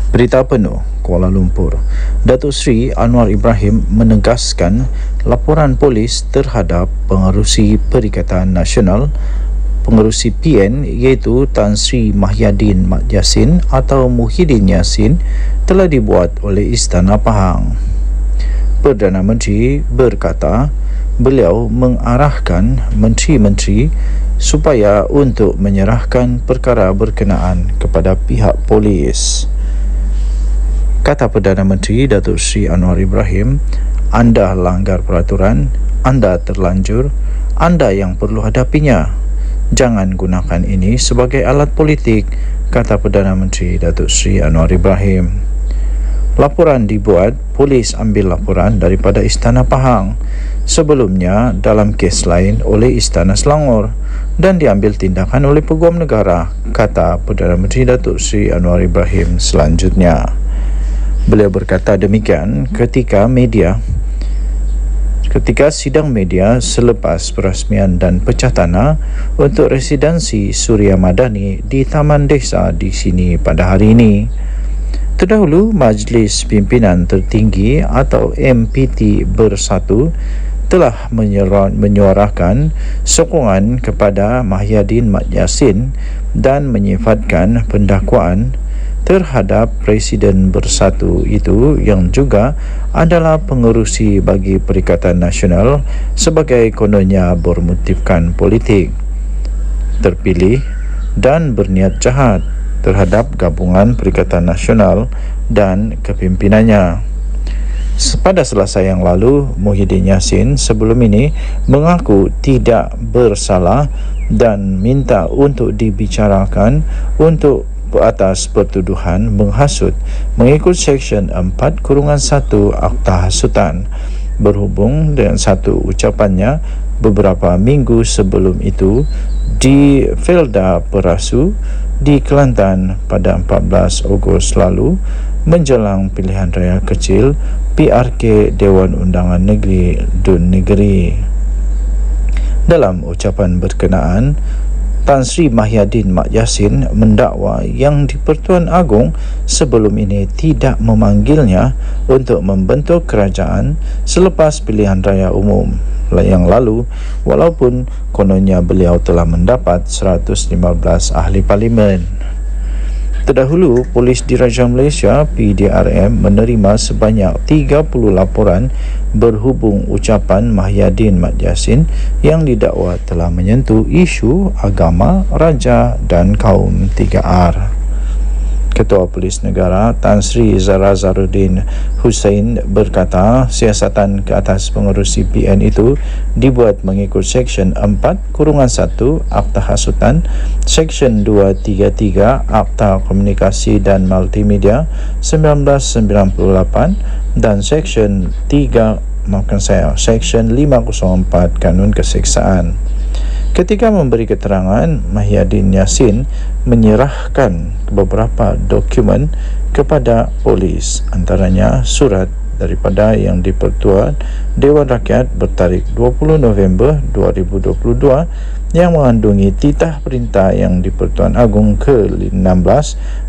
Speaker 5: Berita penuh, Kuala Lumpur. Datuk Seri Anwar Ibrahim menegaskan laporan polis terhadap pengerusi Perikatan Nasional, pengerusi PN iaitu Tan Sri Mahyadin Mat Yassin atau Muhyiddin Yassin telah dibuat oleh Istana Pahang. Perdana Menteri berkata beliau mengarahkan menteri-menteri supaya untuk menyerahkan perkara berkenaan kepada pihak polis. Kata Perdana Menteri Datuk Seri Anwar Ibrahim, anda langgar peraturan, anda terlanjur, anda yang perlu hadapinya. Jangan gunakan ini sebagai alat politik, kata Perdana Menteri Datuk Seri Anwar Ibrahim. Laporan dibuat, polis ambil laporan daripada Istana Pahang. Sebelumnya dalam kes lain oleh Istana Selangor dan diambil tindakan oleh Peguam Negara, kata Perdana Menteri Datuk Seri Anwar Ibrahim selanjutnya. Beliau berkata demikian ketika sidang media selepas perasmian dan pecah tanah untuk residensi Suria Madani di Taman Desa di sini pada hari ini. Terdahulu, Majlis Pimpinan Tertinggi atau MPT Bersatu telah menyuarakan sokongan kepada Mahyadin Mat Yassin dan menyifatkan pendakwaan terhadap Presiden Bersatu itu yang juga adalah pengerusi bagi Perikatan Nasional sebagai kononnya bermotifkan politik, terpilih dan berniat jahat terhadap gabungan Perikatan Nasional dan kepimpinannya. Pada Selasa yang lalu, Muhyiddin Yassin sebelum ini mengaku tidak bersalah dan minta untuk dibicarakan untuk atas pertuduhan menghasut mengikut Seksyen 4-1 Akta Hasutan. Berhubung dengan satu ucapannya beberapa minggu sebelum itu di Felda Perasu di Kelantan pada 14 Ogos lalu menjelang pilihan raya kecil PRK Dewan Undangan Negeri Dun Negeri. Dalam ucapan berkenaan, Tan Sri Mahyadin Mat Yassin mendakwa Yang di-Pertuan Agong sebelum ini tidak memanggilnya untuk membentuk kerajaan selepas pilihan raya umum yang lalu, walaupun kononnya beliau telah mendapat 115 ahli parlimen. Terdahulu, Polis Diraja Malaysia PDRM menerima sebanyak 30 laporan berhubung ucapan Mahyadin Mat Yassin yang didakwa telah menyentuh isu agama, raja dan kaum 3R. Ketua Polis Negara Tan Sri Zara Zaruddin Hussein berkata siasatan ke atas pengurus CPN itu dibuat mengikut Seksyen 4-1 Akta Hasutan, Seksyen 233 Akta Komunikasi dan Multimedia 1998 dan Seksyen 504 Kanun Keseksaan. Ketika memberi keterangan, Mahyadin Yassin menyerahkan beberapa dokumen kepada polis, antaranya surat daripada Yang di-Pertuan Dewan Rakyat bertarikh 20 November 2022 yang mengandungi titah perintah Yang di-Pertuan Agong ke-16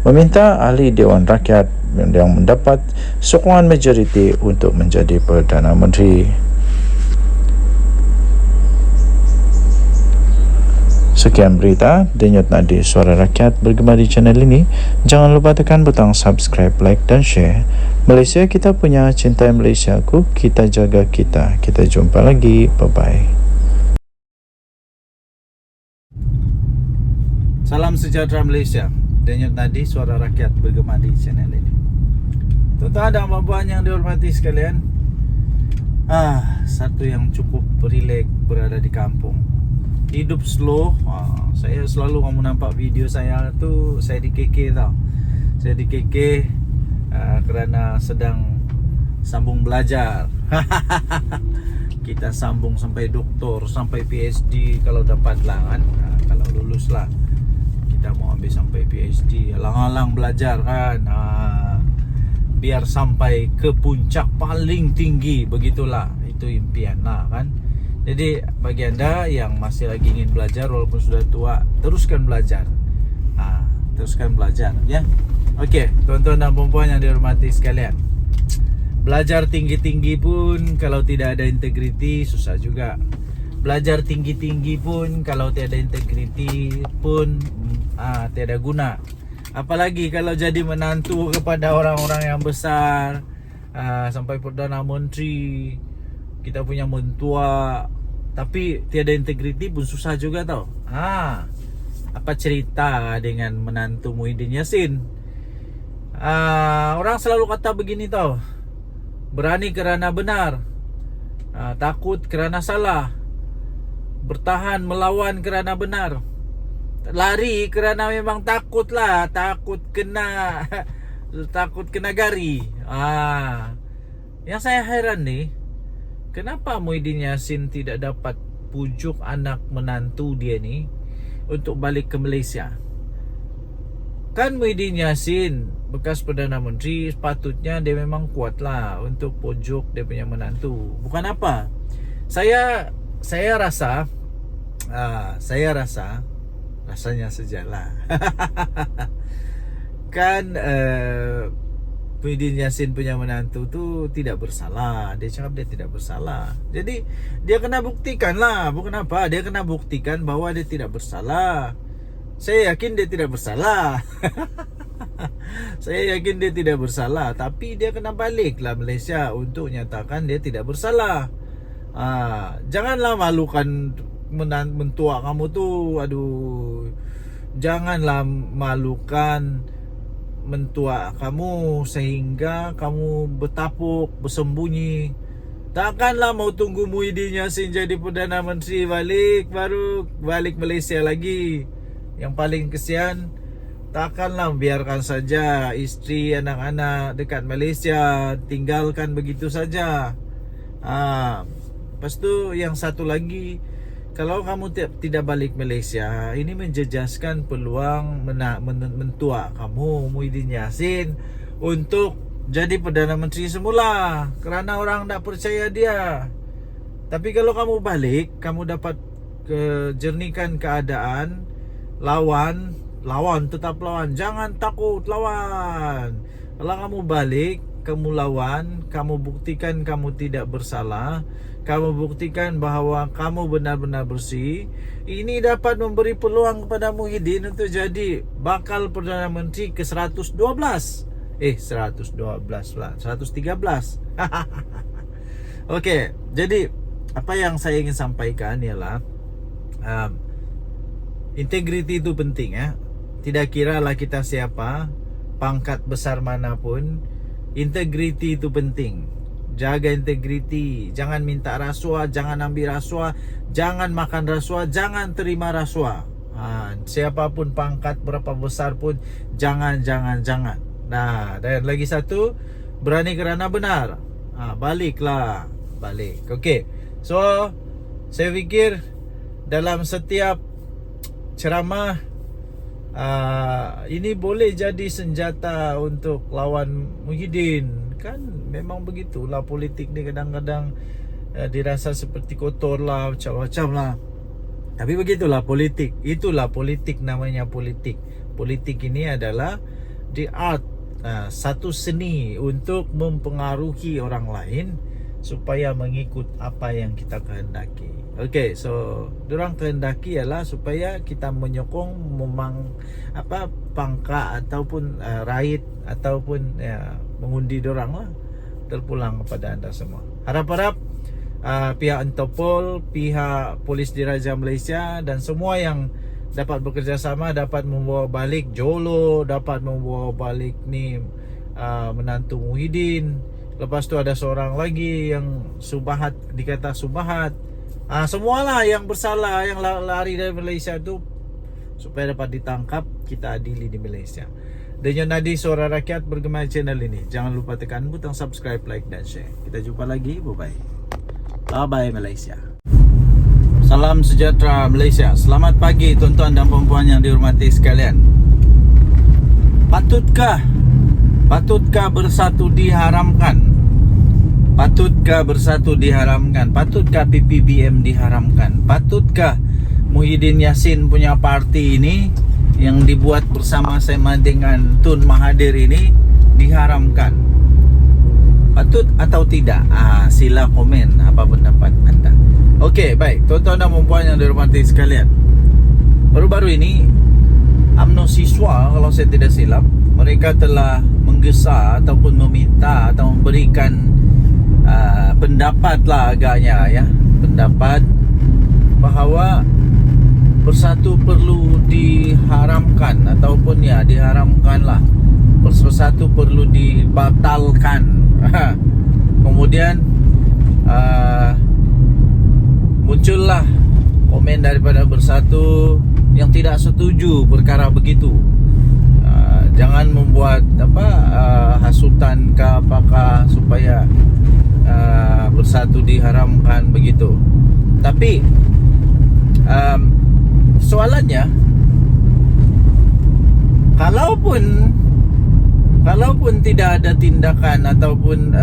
Speaker 5: meminta ahli Dewan Rakyat yang mendapat sokongan majoriti untuk menjadi Perdana Menteri. Sekian berita Denyut Nadi Suara Rakyat bergema di channel ini. Jangan lupa tekan butang subscribe, like dan share. Malaysia kita punya, cintai Malaysia ku, kita jaga kita. Kita jumpa lagi. Bye-bye.
Speaker 1: Salam sejahtera Malaysia. Denyut Nadi Suara Rakyat bergema di channel ini. Tuan-tuan dan puan-puan yang dihormati sekalian, satu yang cukup rileks berada di kampung. Hidup slow. Saya selalu kamu nampak video saya tu, saya di KK tau. Saya di KK kerana sedang sambung belajar. Kita sambung sampai doktor, sampai PhD kalau dapat lah kan. Kalau lulus lah kita mau ambil sampai PhD. Alang-alang belajar kan. Biar sampai ke puncak paling tinggi, begitulah. Itu impian lah kan. Jadi bagi anda yang masih lagi ingin belajar walaupun sudah tua, teruskan belajar. Teruskan belajar ya. Okey, tuan-tuan dan puan-puan yang dihormati sekalian. Belajar tinggi-tinggi pun kalau tidak ada integriti susah juga. Belajar tinggi-tinggi pun kalau tiada integriti pun tiada guna. Apalagi kalau jadi menantu kepada orang-orang yang besar, sampai Perdana Menteri, kita punya mentua, tapi tiada integriti pun susah juga tau. Apa cerita dengan menantu Muhyiddin Yassin? Orang selalu kata begini tau, berani kerana benar, takut kerana salah, bertahan melawan kerana benar, lari kerana memang takut lah, takut kena gari. Yang saya heran nih, kenapa Muhyiddin Yassin tidak dapat pujuk anak menantu dia ni untuk balik ke Malaysia? Kan Muhyiddin Yassin bekas Perdana Menteri, sepatutnya dia memang kuat lah untuk pujuk dia punya menantu. Bukan apa, saya rasa rasanya sejalan. Kan Muhyiddin Yassin punya menantu tu tidak bersalah. Dia cakap dia tidak bersalah. Jadi dia kena buktikan lah. Bukan apa, dia kena buktikan bahawa dia tidak bersalah. Saya yakin dia tidak bersalah. Saya yakin dia tidak bersalah. Tapi dia kena balik lah Malaysia untuk nyatakan dia tidak bersalah. Janganlah malukan mentua kamu tu. Aduh, janganlah malukan mentua kamu sehingga kamu bertapuk, bersembunyi. Takkanlah mau tunggu Muhyiddin Yassin jadi Perdana Menteri baru balik Malaysia lagi. Yang paling kesian, takkanlah biarkan saja isteri, anak-anak dekat Malaysia, tinggalkan begitu saja. Lepas tu yang satu lagi, kalau kamu tidak balik Malaysia, ini menjejaskan peluang mentua kamu Muhyiddin Yassin untuk jadi Perdana Menteri semula, kerana orang tak percaya dia. Tapi kalau kamu balik, kamu dapat jernihkan keadaan. Lawan, tetap lawan, jangan takut, lawan. Kalau kamu balik, kamu lawan, kamu buktikan kamu tidak bersalah, kamu buktikan bahawa kamu benar-benar bersih. Ini dapat memberi peluang kepada Muhyiddin untuk jadi bakal Perdana Menteri ke 112. 112 lah, 113. Okey, jadi apa yang saya ingin sampaikan ialah integriti itu penting ya. Tidak kiralah kita siapa, pangkat besar manapun, integriti itu penting. Jaga integriti, jangan minta rasuah, jangan ambil rasuah, jangan makan rasuah, jangan terima rasuah. Siapapun pangkat berapa besar pun jangan. Nah, dan lagi satu, berani kerana benar. Balik. Okey. So, saya fikir dalam setiap ceramah ini boleh jadi senjata untuk lawan Muhyiddin. Kan memang begitulah politik ni, kadang-kadang dirasa seperti kotor lah, macam-macam lah. Tapi begitulah politik. Itulah politik, namanya politik. Politik ini adalah the art, satu seni untuk mempengaruhi orang lain supaya mengikut apa yang kita kehendaki. Okey, so diorang kehendaki ialah supaya kita menyokong pangkat ataupun raid ataupun mengundi diorang lah. Terpulang kepada anda semua. Harap-harap pihak Interpol, pihak Polis Diraja Malaysia dan semua yang dapat bekerjasama dapat membawa balik Jolo, dapat membawa balik ni menantu Muhyiddin. Lepas tu ada seorang lagi yang Subahat, dikata Subahat. Semualah yang bersalah, yang lari dari Malaysia tu, supaya dapat ditangkap, kita adili di Malaysia. Denyut Nadi Suara Rakyat bergema channel ini. Jangan lupa tekan butang subscribe, like dan share. Kita jumpa lagi. Bye-bye. Bye-bye Malaysia. Salam sejahtera Malaysia. Selamat pagi tuan-tuan dan puan-puan yang dihormati sekalian. Patutkah bersatu diharamkan? Patutkah bersatu diharamkan? Patutkah PPBM diharamkan? Patutkah Muhyiddin Yassin punya parti ini yang dibuat bersama-sama dengan Tun Mahathir ini diharamkan? Patut atau tidak? Sila komen apa pendapat anda. Okey, baik tuan-tuan dan puan-puan yang dihormati sekalian. Baru-baru ini UMNO siswa, kalau saya tidak silap, mereka telah menggesa ataupun meminta atau memberikan pendapat lah agaknya ya, pendapat bahawa bersatu perlu diharamkan ataupun ya diharamkan lah, bersatu perlu dibatalkan. Kemudian muncullah komen daripada bersatu yang tidak setuju perkara begitu. Jangan membuat hasutan ke apakah supaya bersatu diharamkan begitu. Tapi soalannya, kalaupun tidak ada tindakan ataupun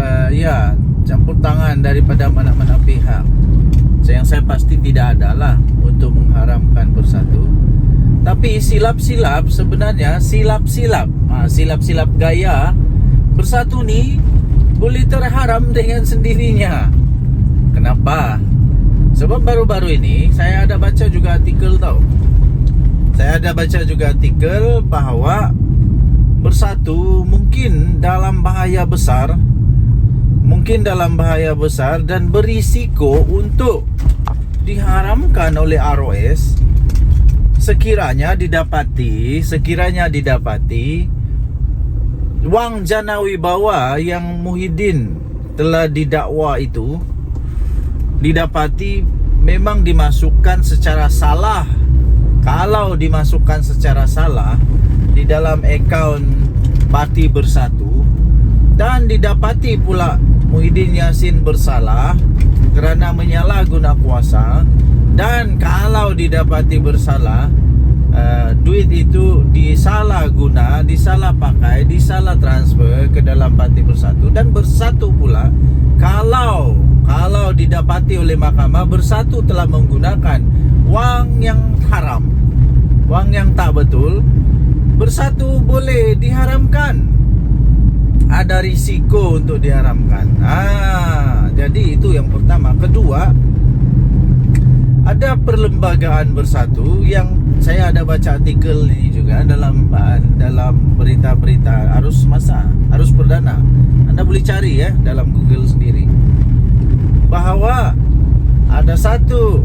Speaker 1: campur tangan daripada mana-mana pihak, yang saya pasti tidak adalah untuk mengharamkan bersatu. Tapi silap-silap sebenarnya, silap-silap gaya bersatu ni boleh terharam dengan sendirinya. Kenapa? Sebab baru-baru ini saya ada baca juga artikel bahawa bersatu mungkin dalam bahaya besar, dan berisiko untuk diharamkan oleh ROS sekiranya didapati wang jana wibawa yang Muhyiddin telah didakwa itu didapati memang dimasukkan secara salah. Kalau dimasukkan secara salah di dalam akaun Parti Bersatu dan didapati pula Muhyiddin Yassin bersalah kerana menyalahguna kuasa, Dan kalau didapati bersalah, duit itu disalah guna, disalah pakai, disalah transfer ke dalam Parti Bersatu. Dan Bersatu pula kalau didapati oleh mahkamah, Bersatu telah menggunakan wang yang haram, wang yang tak betul, Bersatu boleh diharamkan. Ada risiko untuk diharamkan. Jadi itu yang pertama. Kedua, ada perlembagaan Bersatu yang saya ada baca artikel ini juga dalam berita-berita arus perdana. Anda boleh cari ya dalam Google sendiri, bahwa ada satu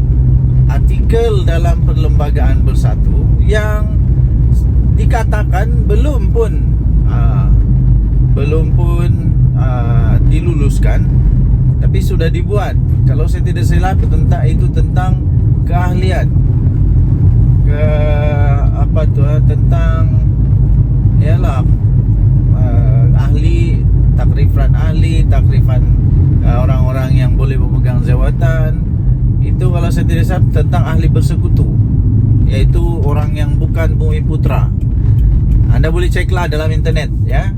Speaker 1: artikel dalam perlembagaan Bersatu yang dikatakan belum pun diluluskan, tapi sudah dibuat. Kalau saya tidak silap tentang keahlian tentang ahli takrifan orang-orang yang boleh memegang jawatan. Itu kalau saya tidak salah tentang ahli bersekutu, yaitu orang yang bukan Bumi Putra. Anda boleh ceklah dalam internet ya.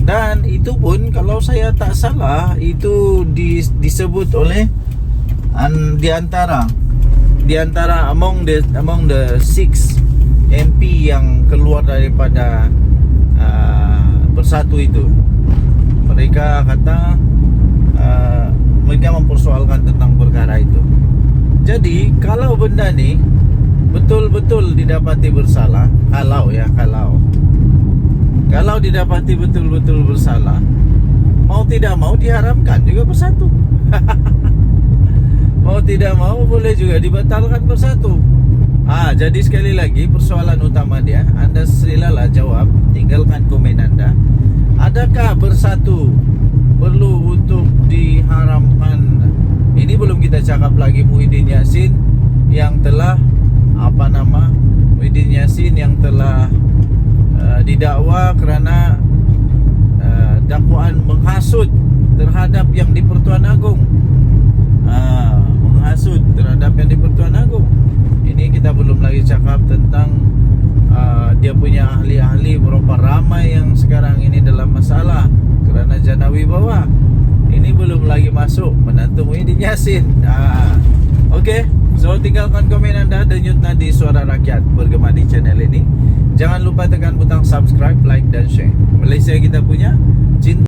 Speaker 1: Dan itu pun kalau saya tak salah itu disebut oleh di antara among the 6 MP yang keluar daripada Bersatu itu. Mereka kata mereka mempersoalkan tentang perkara itu. Jadi kalau benda ni betul-betul didapati bersalah, kalau didapati betul-betul bersalah, mau tidak mau diharamkan juga Bersatu. Mau tidak mau boleh juga dibatalkan Bersatu. Jadi sekali lagi persoalan utama dia, Anda silalah jawab, tinggalkan komen Anda. Adakah Bersatu perlu untuk diharamkan? Ini belum kita cakap lagi Muhyiddin Yassin yang telah didakwa kerana dakwaan menghasut terhadap yang di Pertuan Agong. Menghasut terhadap yang di Pertuan Agong. Ini kita belum lagi cakap tentang dia punya ahli-ahli, berapa ramai yang sekarang ini dalam masalah kerana jana wibawa. Ini belum lagi masuk menantu Muhyiddin Yassin. Okey, so tinggalkan komen Anda. Denyut nadi suara rakyat bergema di channel ini. Jangan lupa tekan butang subscribe, like dan share. Malaysia kita punya, cinta.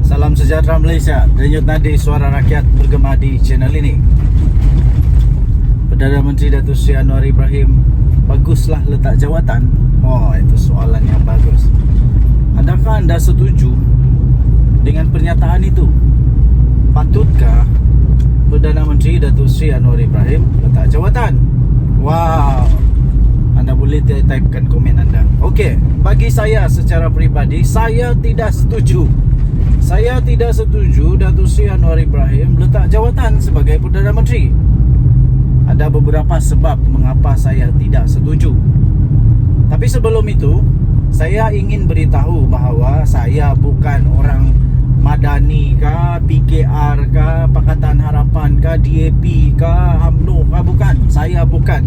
Speaker 1: Salam sejahtera Malaysia. Denyut nadi suara rakyat bergema di channel ini. Perdana Menteri Datuk Seri Anwar Ibrahim, baguslah letak jawatan. Itu soalan yang bagus. Adakah anda setuju dengan pernyataan itu? Patutkah Perdana Menteri Datuk Seri Anwar Ibrahim letak jawatan? Anda boleh typekan komen anda. Okey, bagi saya secara peribadi, saya tidak setuju. Saya tidak setuju Datuk Seri Anwar Ibrahim letak jawatan sebagai Perdana Menteri. Ada beberapa sebab mengapa saya tidak setuju. Tapi sebelum itu, saya ingin beritahu bahawa saya bukan orang Madani kah, PKR kah, Pakatan Harapan kah, DAP kah, UMNO kah, bukan. Saya bukan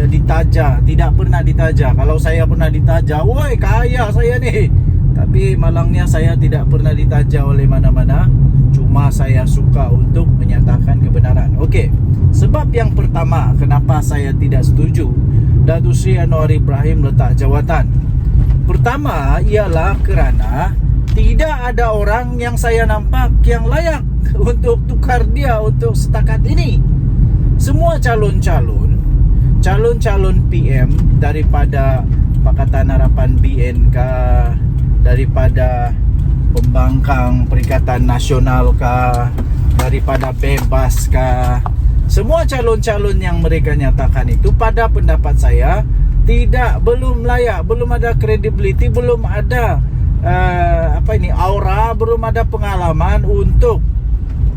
Speaker 1: ditaja, tidak pernah ditaja. Kalau saya pernah ditaja, woi kaya saya ni. Tapi malangnya saya tidak pernah ditaja oleh mana-mana. Cuma saya suka untuk menyatakan kebenaran. Okey, sebab yang pertama kenapa saya tidak setuju Datuk Seri Anwar Ibrahim letak jawatan. Pertama ialah kerana tidak ada orang yang saya nampak yang layak untuk tukar dia untuk setakat ini. Semua calon-calon PM daripada Pakatan Harapan BN kah, daripada Pembangkang Perikatan Nasional kah, daripada Bebas kah, semua calon-calon yang mereka nyatakan itu pada pendapat saya belum layak, belum ada credibility, belum ada aura, belum ada pengalaman untuk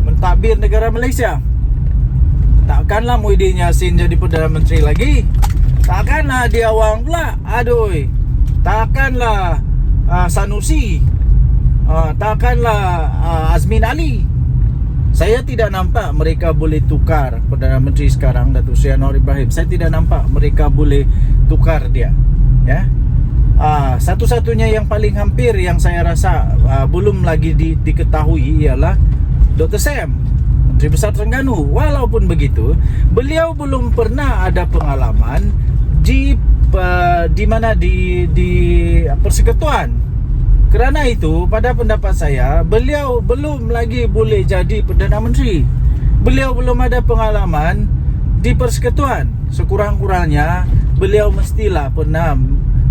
Speaker 1: mentadbir negara Malaysia. Takkanlah Muhyiddin Yassin jadi Perdana Menteri lagi. Takkanlah dia Wang pula. Takkanlah Sanusi. Takkanlah Azmin Ali. Saya tidak nampak mereka boleh tukar Perdana Menteri sekarang, Datuk Seri Anwar Ibrahim. Saya tidak nampak mereka boleh tukar dia, ya. Satu-satunya yang paling hampir yang saya rasa belum lagi diketahui ialah Dr. Sam, Menteri Besar Terengganu. Walaupun begitu, beliau belum pernah ada pengalaman di persekutuan. Kerana itu, pada pendapat saya, beliau belum lagi boleh jadi Perdana Menteri. Beliau belum ada pengalaman di persekutuan. Sekurang-kurangnya beliau mestilah pernah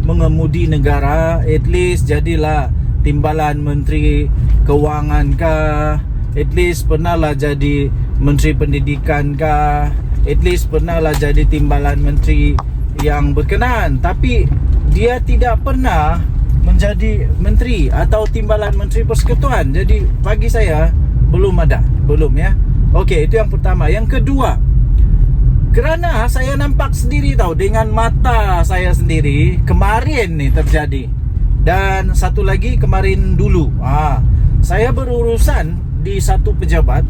Speaker 1: mengemudi negara, at least jadilah timbalan Menteri Kewangan kah, at least pernahlah jadi Menteri Pendidikan kah, at least pernahlah jadi timbalan menteri yang berkenaan. Tapi dia tidak pernah menjadi menteri atau timbalan menteri persekutuan. Jadi bagi saya belum ada, belum, ya. Okey, itu yang pertama. Yang kedua, kerana saya nampak sendiri tahu dengan mata saya sendiri kemarin ni terjadi. Dan satu lagi kemarin dulu, saya berurusan di satu pejabat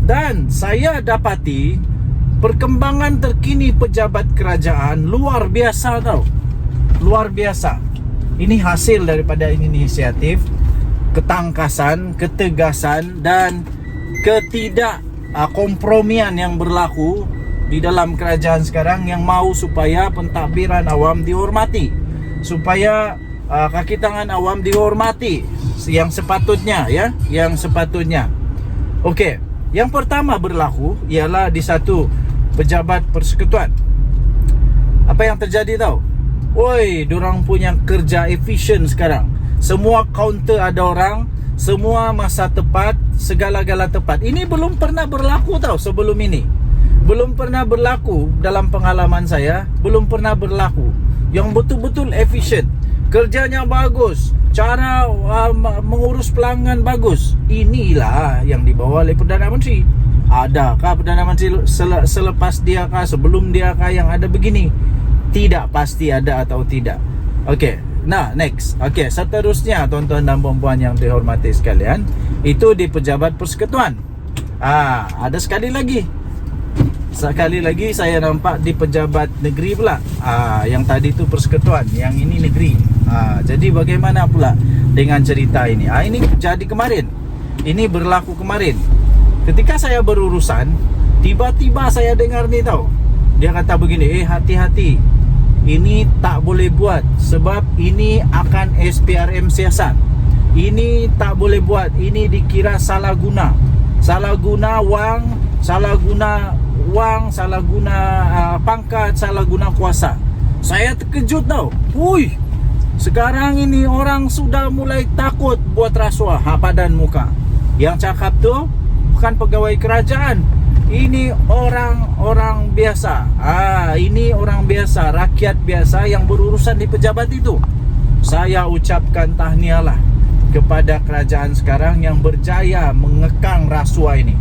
Speaker 1: dan saya dapati perkembangan terkini pejabat kerajaan luar biasa tahu. Luar biasa. Ini hasil daripada inisiatif, ketangkasan, ketegasan dan kompromian yang berlaku di dalam kerajaan sekarang yang mahu supaya pentadbiran awam dihormati, supaya kaki tangan awam dihormati yang sepatutnya, ya, yang sepatutnya. Okey, yang pertama berlaku ialah di satu pejabat persekutuan. Apa yang terjadi tahu? Oi, dorang punya kerja efisien sekarang. Semua kaunter ada orang, semua masa tepat, segala-gala tepat. Ini belum pernah berlaku tahu sebelum ini. Belum pernah berlaku dalam pengalaman saya, belum pernah berlaku. Yang betul-betul efisien. Kerjanya bagus, cara mengurus pelanggan bagus. Inilah yang dibawa oleh Perdana Menteri. Adakah Perdana Menteri selepas dia kah, sebelum dia kah yang ada begini? Tidak pasti ada atau tidak. Okey, nah next. Okey, seterusnya tuan-tuan dan puan-puan yang dihormati sekalian, itu di pejabat persekutuan. Ada sekali lagi saya nampak di pejabat negeri pula. Yang tadi tu persekutuan, yang ini negeri. Jadi bagaimana pula dengan cerita ini? Ini jadi kemarin. Ini berlaku kemarin. Ketika saya berurusan, tiba-tiba saya dengar ni tahu. Dia kata begini, hati-hati. Ini tak boleh buat sebab ini akan SPRM siasat. Ini tak boleh buat, ini dikira salah guna. Salah guna wang, salah guna pangkat, salah guna kuasa. Saya terkejut tau. Sekarang ini orang sudah mulai takut buat rasuah padan muka. Yang cakap tu bukan pegawai kerajaan. Ini orang biasa. Ini orang biasa, rakyat biasa yang berurusan di pejabat itu. Saya ucapkan tahniahlah kepada kerajaan sekarang yang berjaya mengekang rasuah ini.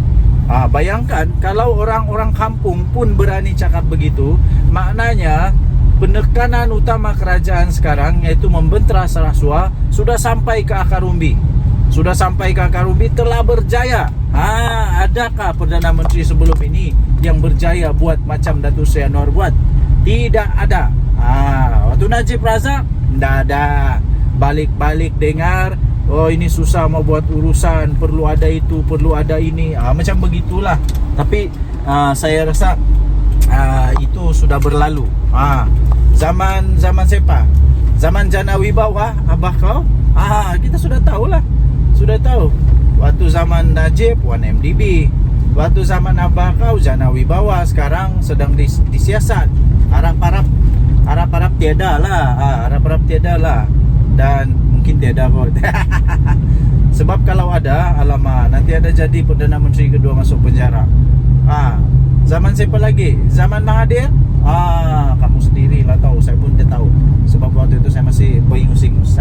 Speaker 1: Bayangkan kalau orang-orang kampung pun berani cakap begitu, maknanya penekanan utama kerajaan sekarang, iaitu membenteras rasuah, sudah sampai ke akar umbi. Sudah sampai ke akar umbi, telah berjaya. Adakah Perdana Menteri sebelum ini yang berjaya buat macam Datuk Seri Anwar buat? Tidak ada. Waktu Najib Razak, tidak ada. Balik-balik dengar, oh ini susah mau buat urusan, perlu ada itu, perlu ada ini, macam begitulah. Tapi saya rasa itu sudah berlalu. Zaman siapa? Zaman Jana Wibawa, abah kau? Kita sudah tahulah. Sudah tahu. Waktu zaman Najib 1MDB, waktu zaman abah kau Jana Wibawa, sekarang sedang disiasat. Harap-harap tiada lah. Harap-harap tiada lah. Dan mungkin tiada kot. Sebab kalau ada, alamak, nanti ada jadi Perdana Menteri kedua masuk penjara. Zaman siapa lagi? Zaman Mahathir? Kamu sendiri lah tahu. Saya pun tidak tahu. Sebab waktu itu saya masih beringus-ingus.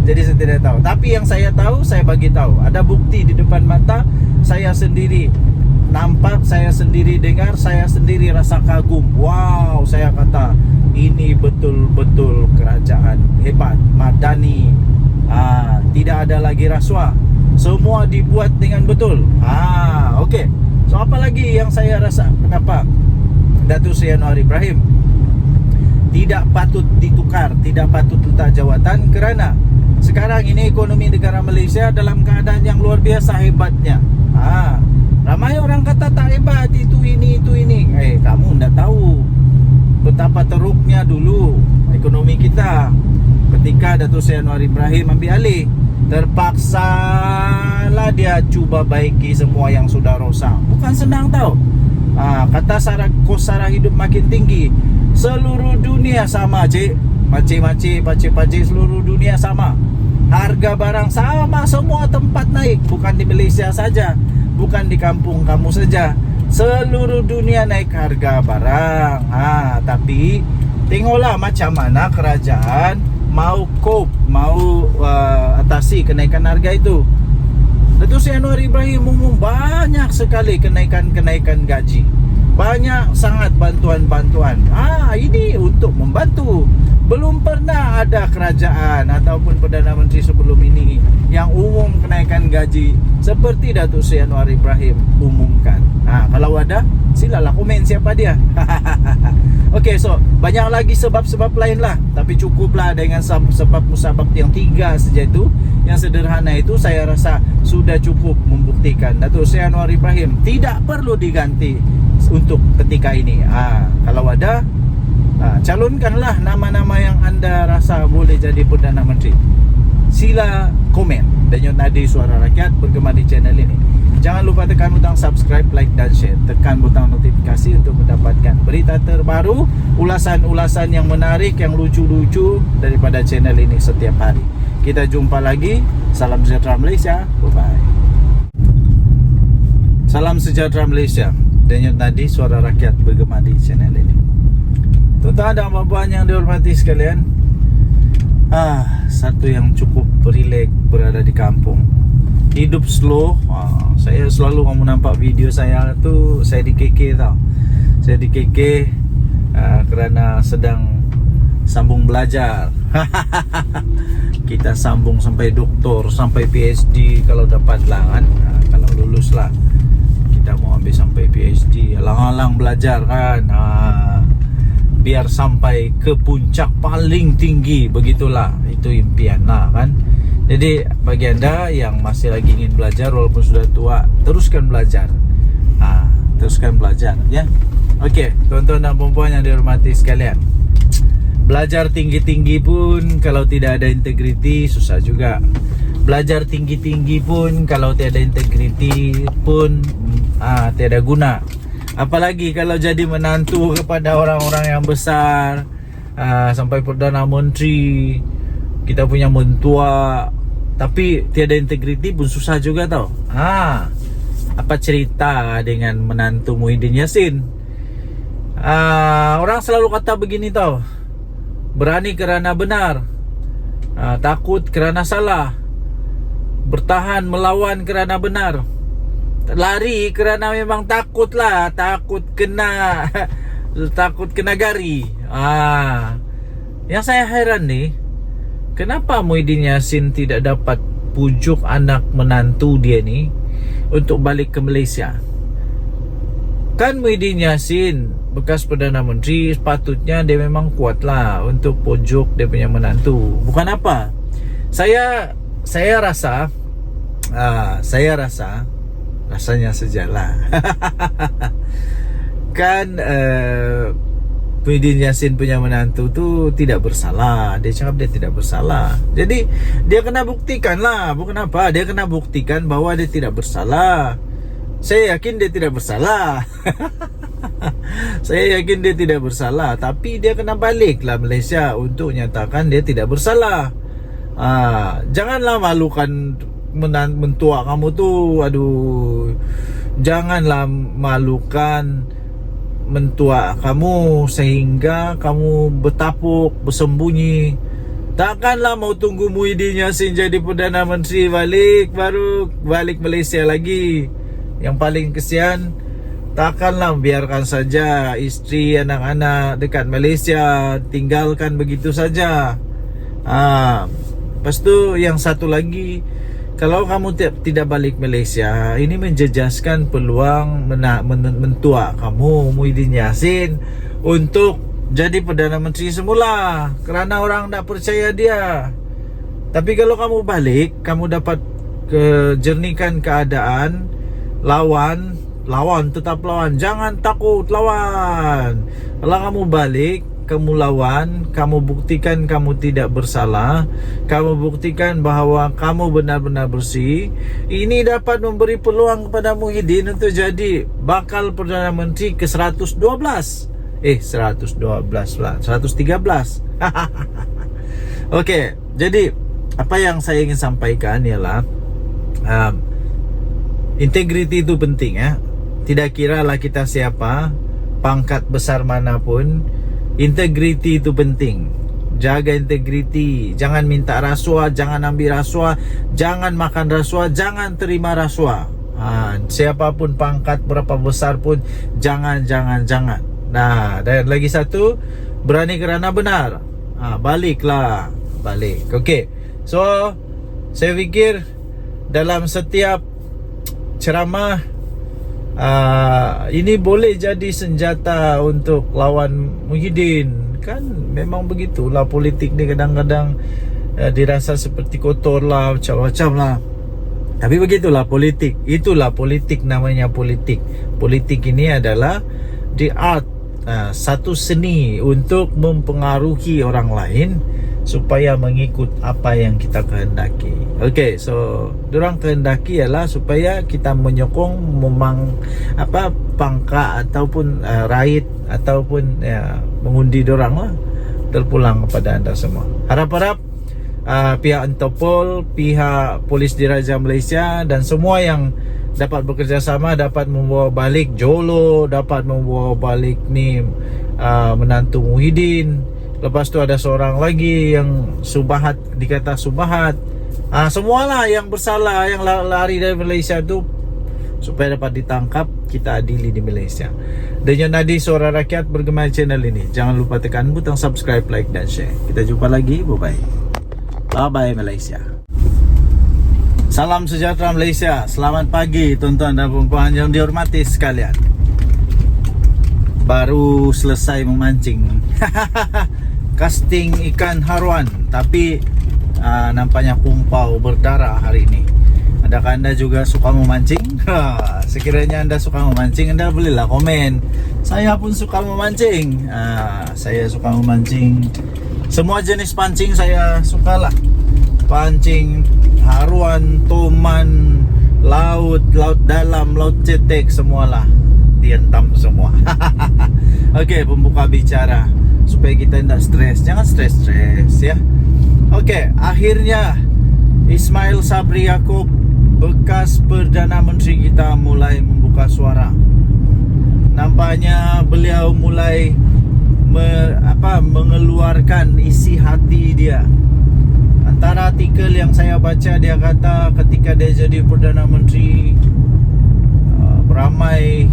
Speaker 1: Jadi saya tidak tahu. Tapi yang saya tahu, saya bagi tahu. Ada bukti di depan mata. Saya sendiri nampak, saya sendiri dengar, saya sendiri rasa kagum. Wow, saya kata ini betul-betul kerajaan hebat, madani. Tidak ada lagi rasuah. semua dibuat dengan betul. Okey. So apa lagi yang saya rasa kenapa Datuk Seri Anwar Ibrahim tidak patut ditukar, tidak patut letak jawatan, kerana sekarang ini ekonomi negara Malaysia dalam keadaan yang luar biasa hebatnya. Ramai orang kata tak hebat, itu ini. Kamu tidak tahu betapa teruknya dulu ekonomi kita ketika Datuk Seri Anwar Ibrahim ambil alih. Terpaksalah dia cuba baiki semua yang sudah rosak. Bukan senang tau. Kata kos sara hidup makin tinggi. Seluruh dunia sama, cik. Pakcik seluruh dunia sama. Harga barang sama, semua tempat naik. Bukan di Malaysia saja, bukan di kampung kamu saja, seluruh dunia naik harga barang. Tapi tengoklah macam mana kerajaan mau cope, mau atasi kenaikan harga itu. Datuk Seri Anwar Ibrahim umum banyak sekali kenaikan gaji. Banyak sangat bantuan-bantuan. Ini untuk membantu. Belum pernah ada kerajaan ataupun Perdana Menteri sebelum ini yang umum kenaikan gaji seperti Datuk Seri Anwar Ibrahim umumkan. Kalau ada, silalah komen siapa dia. Okey, so banyak lagi sebab-sebab lain lah, tapi cukuplah dengan sebab musabab yang 3 saja itu. Yang sederhana itu saya rasa sudah cukup membuktikan Datuk Seri Anwar Ibrahim tidak perlu diganti untuk ketika ini. Kalau ada, calonkanlah nama-nama yang anda rasa boleh jadi Perdana Menteri. Sila komen dan Nadi Suara Rakyat bergema di channel ini. Jangan lupa tekan butang subscribe, like dan share. Tekan butang notifikasi untuk mendapatkan berita terbaru, ulasan-ulasan yang menarik, yang lucu-lucu daripada channel ini setiap hari. Kita jumpa lagi. Salam sejahtera Malaysia. Bye-bye. Salam sejahtera Malaysia. Denyut Nadi Suara Rakyat bergema di channel ini. Tuan-tuan dan puan-puan yang dihormati sekalian, satu yang cukup relax berada di kampung. Hidup slow. Saya selalu kamu nampak video saya tu, saya di KK tau. Saya di KK kerana sedang sambung belajar. Kita sambung sampai doktor, sampai PhD kalau dapat lah kan. Kalau lulus lah, kita mau ambil sampai PhD. Alang-alang belajar kan. Biar sampai ke puncak paling tinggi. Begitulah, itu impian lah kan. Jadi bagi anda yang masih lagi ingin belajar walaupun sudah tua, teruskan belajar. Teruskan belajar ya. Okey, tuan-tuan dan puan-puan yang dihormati sekalian, belajar tinggi-tinggi pun kalau tidak ada integriti susah juga. Belajar tinggi-tinggi pun kalau tiada integriti pun tiada guna. Apalagi kalau jadi menantu kepada orang-orang yang besar, sampai Perdana Menteri, kita punya mentua, tapi tiada integriti pun susah juga tau. Apa cerita dengan menantu Muhyiddin Yassin? Orang selalu kata begini tau, berani kerana benar, takut kerana salah, bertahan melawan kerana benar, lari kerana memang takut lah, takut kena gari. Yang saya heran nih, kenapa Muhyiddin Yassin tidak dapat pujuk anak menantu dia ni untuk balik ke Malaysia? Kan Muhyiddin Yassin bekas Perdana Menteri, sepatutnya dia memang kuat lah untuk pujuk dia punya menantu. Bukan apa, saya rasa rasanya sejalan. Kan Muhyiddin Yassin punya menantu tu tidak bersalah. Dia cakap dia tidak bersalah. Jadi dia kena buktikan lah. Bukan apa, dia kena buktikan bahawa dia tidak bersalah. Saya yakin dia tidak bersalah. Saya yakin dia tidak bersalah. Tapi dia kena balik lah Malaysia untuk nyatakan dia tidak bersalah. Janganlah malukan mentua kamu tu. Aduh, janganlah malukan mentua kamu sehingga kamu bertapuk, bersembunyi. Takkanlah mau tunggu Muhyiddin Yassin jadi Perdana Menteri balik, baru balik Malaysia lagi. Yang paling kesian, takkanlah biarkan saja isteri, anak-anak dekat Malaysia, tinggalkan begitu saja. Lepas tu yang satu lagi, kalau kamu tidak balik Malaysia, ini menjejaskan peluang mentua kamu Muhyiddin Yassin untuk jadi Perdana Menteri semula, kerana orang tak percaya dia. Tapi kalau kamu balik, kamu dapat jernihkan keadaan. Lawan, tetap lawan, jangan takut, lawan. Kalau kamu balik, kamu lawan, kamu buktikan kamu tidak bersalah, kamu buktikan bahawa kamu benar-benar bersih. Ini dapat memberi peluang kepada Muhyiddin untuk jadi bakal Perdana Menteri ke 112. 112 lah, 113. Okey, jadi apa yang saya ingin sampaikan ialah integriti itu penting ya. Tidak kiralah kita siapa, pangkat besar manapun, integriti itu penting. Jaga integriti, jangan minta rasuah, jangan ambil rasuah, jangan makan rasuah, jangan terima rasuah. Siapapun pangkat berapa besar pun jangan. Nah, dan lagi satu, berani kerana benar. Balik. Okey. So, saya fikir dalam setiap ceramah ini boleh jadi senjata untuk lawan Muhyiddin. Kan memang begitulah politik ni, kadang-kadang dirasa seperti kotor lah, macam-macam lah. Tapi begitulah politik. Itulah politik, namanya politik. Politik ini adalah the art, satu seni untuk mempengaruhi orang lain supaya mengikut apa yang kita kehendaki. Okey, so diorang kehendaki ialah supaya kita menyokong pangkat ataupun raid ataupun mengundi diorang lah. Terpulang kepada anda semua. Harap-harap pihak Interpol, pihak Polis Diraja Malaysia dan semua yang dapat bekerjasama dapat membawa balik Jolo, dapat membawa balik ni menantu Muhyiddin. Lepas tu ada seorang lagi yang Subahat, dikata Subahat. Semualah yang bersalah, yang lari dari Malaysia tu, supaya dapat ditangkap, kita adili di Malaysia. Denyut nadi suara rakyat bergema channel ini. Jangan lupa tekan butang subscribe, like dan share. Kita jumpa lagi. Bye bye Malaysia. Salam sejahtera Malaysia. Selamat pagi tuan-tuan dan puan-puan yang dihormati sekalian. Baru selesai memancing. Casting ikan haruan, tapi nampaknya kumpau berdarah hari ini. Adakah anda juga suka memancing? Sekiranya anda suka memancing, anda bolehlah komen. Saya pun suka memancing. Saya suka memancing. Semua jenis pancing saya sukalah. Pancing haruan, toman, laut dalam, laut cetek, semualah dientam semua. Okey, pembuka bicara supaya kita tidak stres. Jangan stres ya. Okey, akhirnya Ismail Sabri Yaakob, bekas Perdana Menteri kita, mulai membuka suara. Nampaknya beliau mulai mengeluarkan isi hati dia. Antara artikel yang saya baca, dia kata ketika dia jadi Perdana Menteri, ramai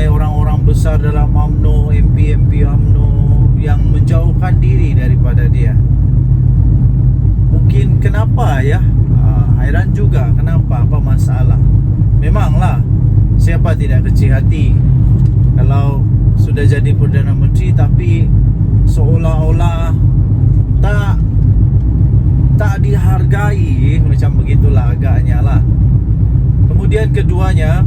Speaker 1: orang-orang besar dalam UMNO, MP UMNO yang menjauhkan diri daripada dia. Mungkin kenapa ya? Hairan juga kenapa, apa masalah? Memanglah, siapa tidak kecil hati kalau sudah jadi Perdana Menteri tapi seolah-olah tak dihargai, macam begitulah agaknya lah. Kemudian keduanya,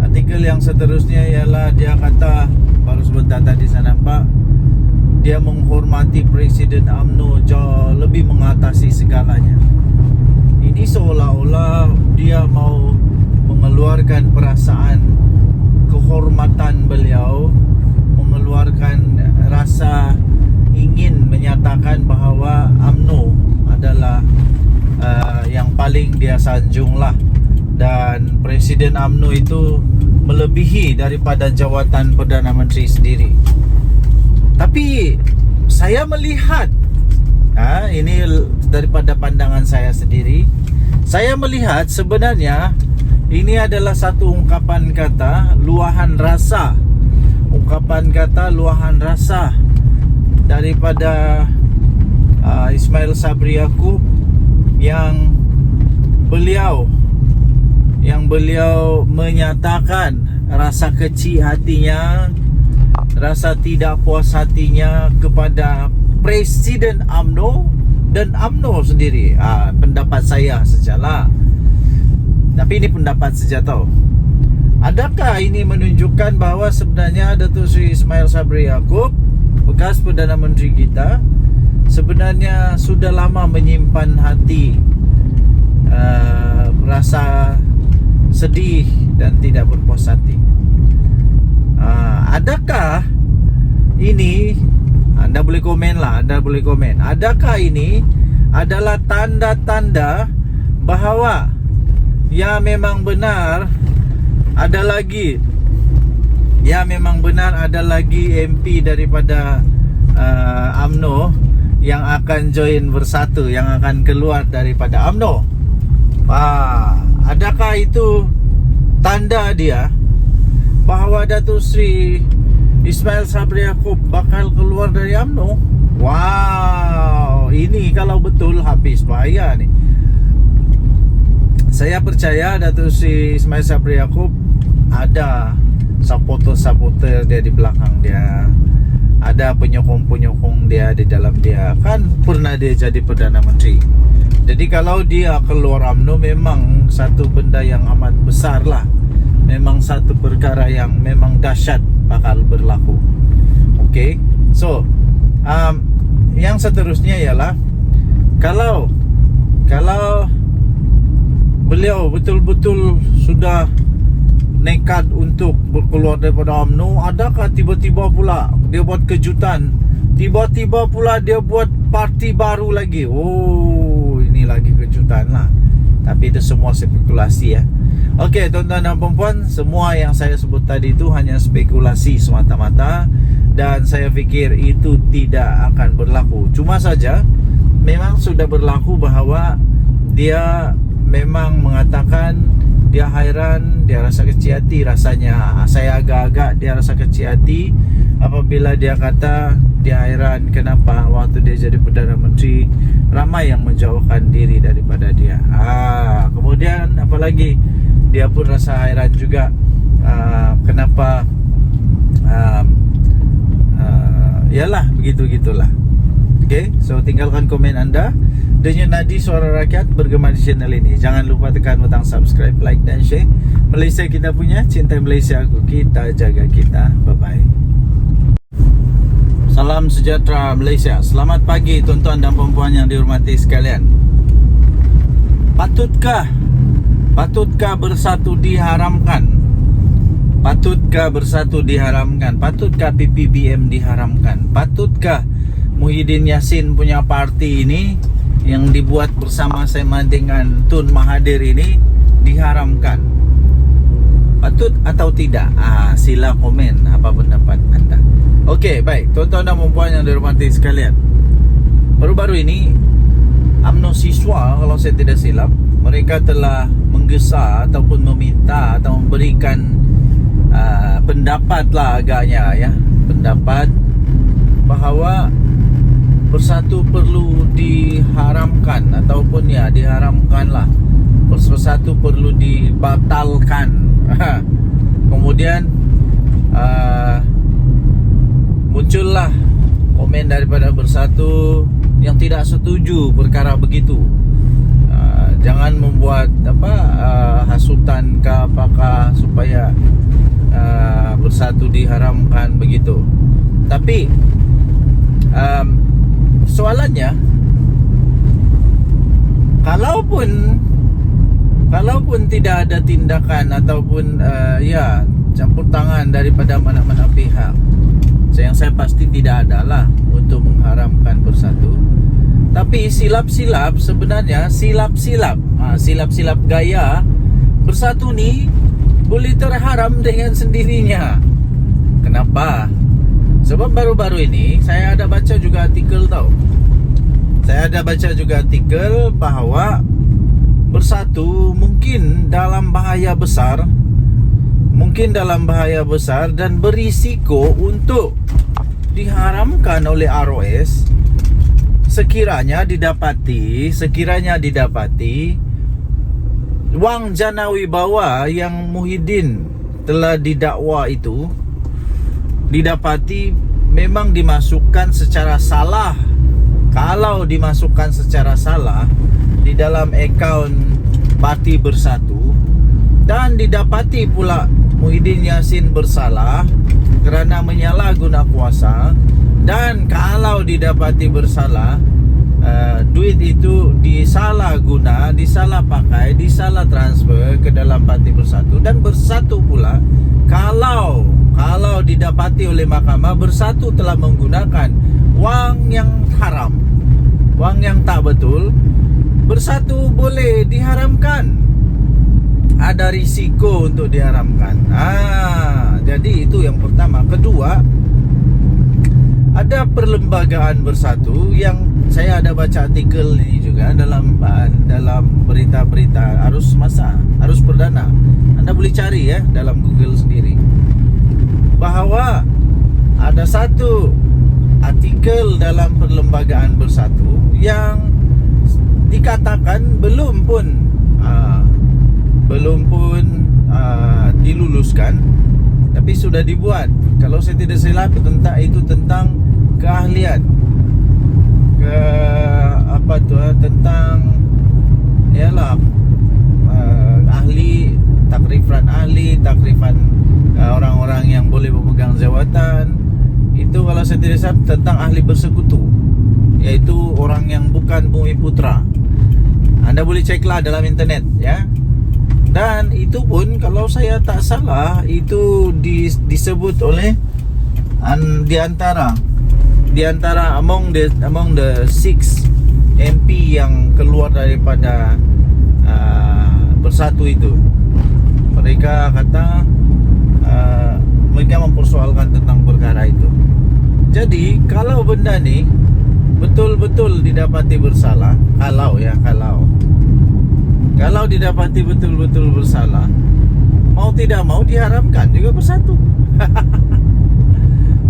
Speaker 1: artikel yang seterusnya ialah dia kata, baru sebentar tadi saya nampak, dia menghormati Presiden UMNO jauh lebih mengatasi segalanya. Ini seolah-olah dia mau mengeluarkan perasaan kehormatan beliau, mengeluarkan rasa ingin menyatakan bahawa UMNO adalah yang paling dia sanjung lah. Dan Presiden UMNO itu melebihi daripada jawatan Perdana Menteri sendiri. Tapi saya melihat, ini daripada pandangan saya sendiri, saya melihat sebenarnya ini adalah satu ungkapan kata luahan rasa. Ungkapan kata luahan rasa daripada Ismail Sabri Yaakob yang beliau menyatakan rasa kecil hatinya, rasa tidak puas hatinya kepada Presiden UMNO dan UMNO sendiri. Pendapat saya sajalah, tapi ini pendapat saja tau. Adakah ini menunjukkan bahawa sebenarnya Datuk Seri Ismail Sabri Yaakob, bekas Perdana Menteri kita, sebenarnya sudah lama menyimpan hati rasa sedih dan tidak berpuas hati? Adakah ini, anda boleh komen lah, anda boleh komen, adakah ini adalah tanda-tanda bahawa ya memang benar ada lagi MP daripada UMNO yang akan join Bersatu, yang akan keluar daripada UMNO? Adakah itu tanda dia bahawa Datuk Seri Ismail Sabri Yaakob bakal keluar dari UMNO? Wow, ini kalau betul habis bahaya nih. Saya percaya Datuk Seri Ismail Sabri Yaakob ada supporter-supporter dia di belakang dia, ada penyokong-penyokong dia di dalam dia. Kan pernah dia jadi Perdana Menteri. Jadi kalau dia keluar UMNO memang satu benda yang amat besar lah. Memang satu perkara yang memang dahsyat bakal berlaku. Okay, so yang seterusnya ialah kalau beliau betul-betul sudah nekat untuk keluar daripada UMNO, adakah tiba-tiba pula dia buat kejutan, tiba-tiba pula dia buat parti baru lagi? Ini lagi kejutan lah. Tapi itu semua spekulasi ya. Okey, tuan-tuan dan puan-puan, semua yang saya sebut tadi itu hanya spekulasi semata-mata, dan saya fikir itu tidak akan berlaku. Cuma saja memang sudah berlaku bahawa dia memang mengatakan dia hairan, dia rasa kecil hati. Rasanya saya agak-agak dia rasa kecil hati apabila dia kata dia hairan kenapa waktu dia jadi Perdana Menteri ramai yang menjauhkan diri daripada dia. Kemudian apalagi dia pun rasa hairan juga kenapa yalah begitu-gitulah. Okay, so tinggalkan komen anda. Denyut nadi suara rakyat bergema di channel ini. Jangan lupa tekan butang subscribe, like dan share. Malaysia kita punya, cinta Malaysia aku, kita jaga kita. Bye-bye. Salam sejahtera Malaysia. Selamat pagi tuan-tuan dan puan-puan yang dihormati sekalian. Patutkah Bersatu diharamkan? Patutkah Bersatu diharamkan? Patutkah PPBM diharamkan? Patutkah Muhyiddin Yassin punya parti ini yang dibuat bersama-sama dengan Tun Mahathir ini diharamkan? Patut atau tidak? Sila komen apa pendapat anda. Okey, baik tuan-tuan dan puan-puan yang dihormati sekalian. Baru-baru ini UMNO siswa, kalau saya tidak silap, mereka telah menggesa ataupun meminta atau memberikan pendapat lah agaknya ya, pendapat bahawa Bersatu perlu diharamkan ataupun ya diharamkanlah. Bersatu perlu dibatalkan. Kemudian muncullah komen daripada Bersatu yang tidak setuju perkara begitu. Jangan membuat hasutan ke apakah supaya Bersatu diharamkan begitu. Tapi soalannya, kalaupun tidak ada tindakan ataupun campur tangan daripada mana-mana pihak, yang saya pasti tidak adalah untuk mengharamkan Bersatu. Tapi silap-silap sebenarnya, silap-silap gaya Bersatu ni boleh terharam dengan sendirinya. Kenapa? Sebab baru-baru ini saya ada baca juga artikel bahawa Bersatu mungkin dalam bahaya besar, dan berisiko untuk diharamkan oleh ROS sekiranya didapati wang jana wibawa yang Muhyiddin telah didakwa itu didapati memang dimasukkan secara salah. Kalau dimasukkan secara salah di dalam akaun Parti Bersatu dan didapati pula Muhyiddin Yassin bersalah kerana menyalahguna kuasa, dan kalau didapati bersalah duit itu disalahguna, disalah pakai, disalah transfer ke dalam Parti Bersatu, dan Bersatu pula kalau didapati oleh mahkamah Bersatu telah menggunakan wang yang haram, wang yang tak betul, Bersatu boleh diharamkan. Ada risiko untuk diharamkan. Jadi itu yang pertama. Kedua, ada perlembagaan Bersatu yang saya ada baca artikel ini juga dalam berita-berita arus perdana. Anda boleh cari ya dalam Google sendiri, bahawa ada satu artikel dalam perlembagaan Bersatu yang dikatakan belum pun diluluskan, tapi sudah dibuat. Kalau saya tidak silap tentang keahlian tentang takrifan orang-orang yang boleh memegang jawatan. Itu kalau saya tidak salah tentang ahli bersekutu, yaitu orang yang bukan Bumi Putra. Anda boleh ceklah dalam internet ya. Dan itu pun kalau saya tak salah itu disebut oleh di antara among the 6 MP yang keluar daripada Bersatu itu. Mereka kata mereka mempersoalkan tentang perkara itu. Jadi kalau benda ni betul-betul didapati bersalah, kalau didapati betul-betul bersalah, mau tidak mau diharamkan juga Bersatu.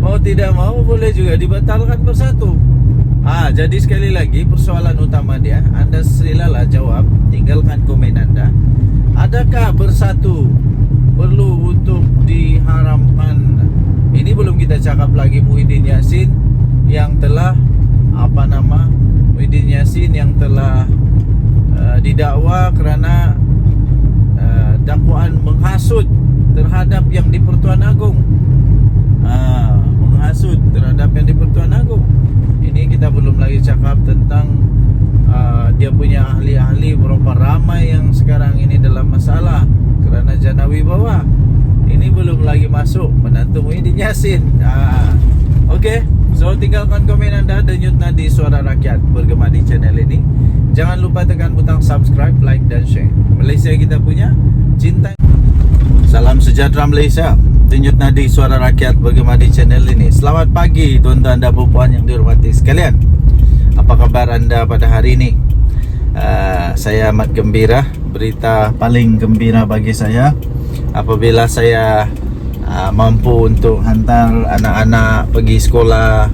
Speaker 1: Mau tidak mau boleh juga dibatalkan Bersatu. Jadi sekali lagi persoalan utama dia, Anda silalah jawab, tinggalkan komen Anda. Adakah Bersatu perlu untuk diharamkan? Ini belum kita cakap lagi Muhyiddin Yassin yang telah Muhyiddin Yassin yang telah didakwa kerana dakwaan menghasut terhadap yang di Pertuan Agong. Menghasut terhadap yang di Pertuan Agong. Ini kita belum lagi cakap tentang dia punya ahli-ahli, berapa ramai yang sekarang ini dalam masalah kerana jana wibawa. Ini belum lagi masuk menantu Muhyiddin Yassin. Okey, so tinggalkan komen anda, denyut nadi suara rakyat bergema di channel ini. Jangan lupa tekan butang subscribe, like dan share. Malaysia kita punya, cinta. Salam sejahtera Malaysia. Denyut nadi suara rakyat bergema di channel ini. Selamat pagi tuan-tuan dan puan yang dihormati sekalian. Apa kabar anda pada hari ini? Saya amat gembira. Berita paling gembira bagi saya apabila saya mampu untuk hantar anak-anak pergi sekolah.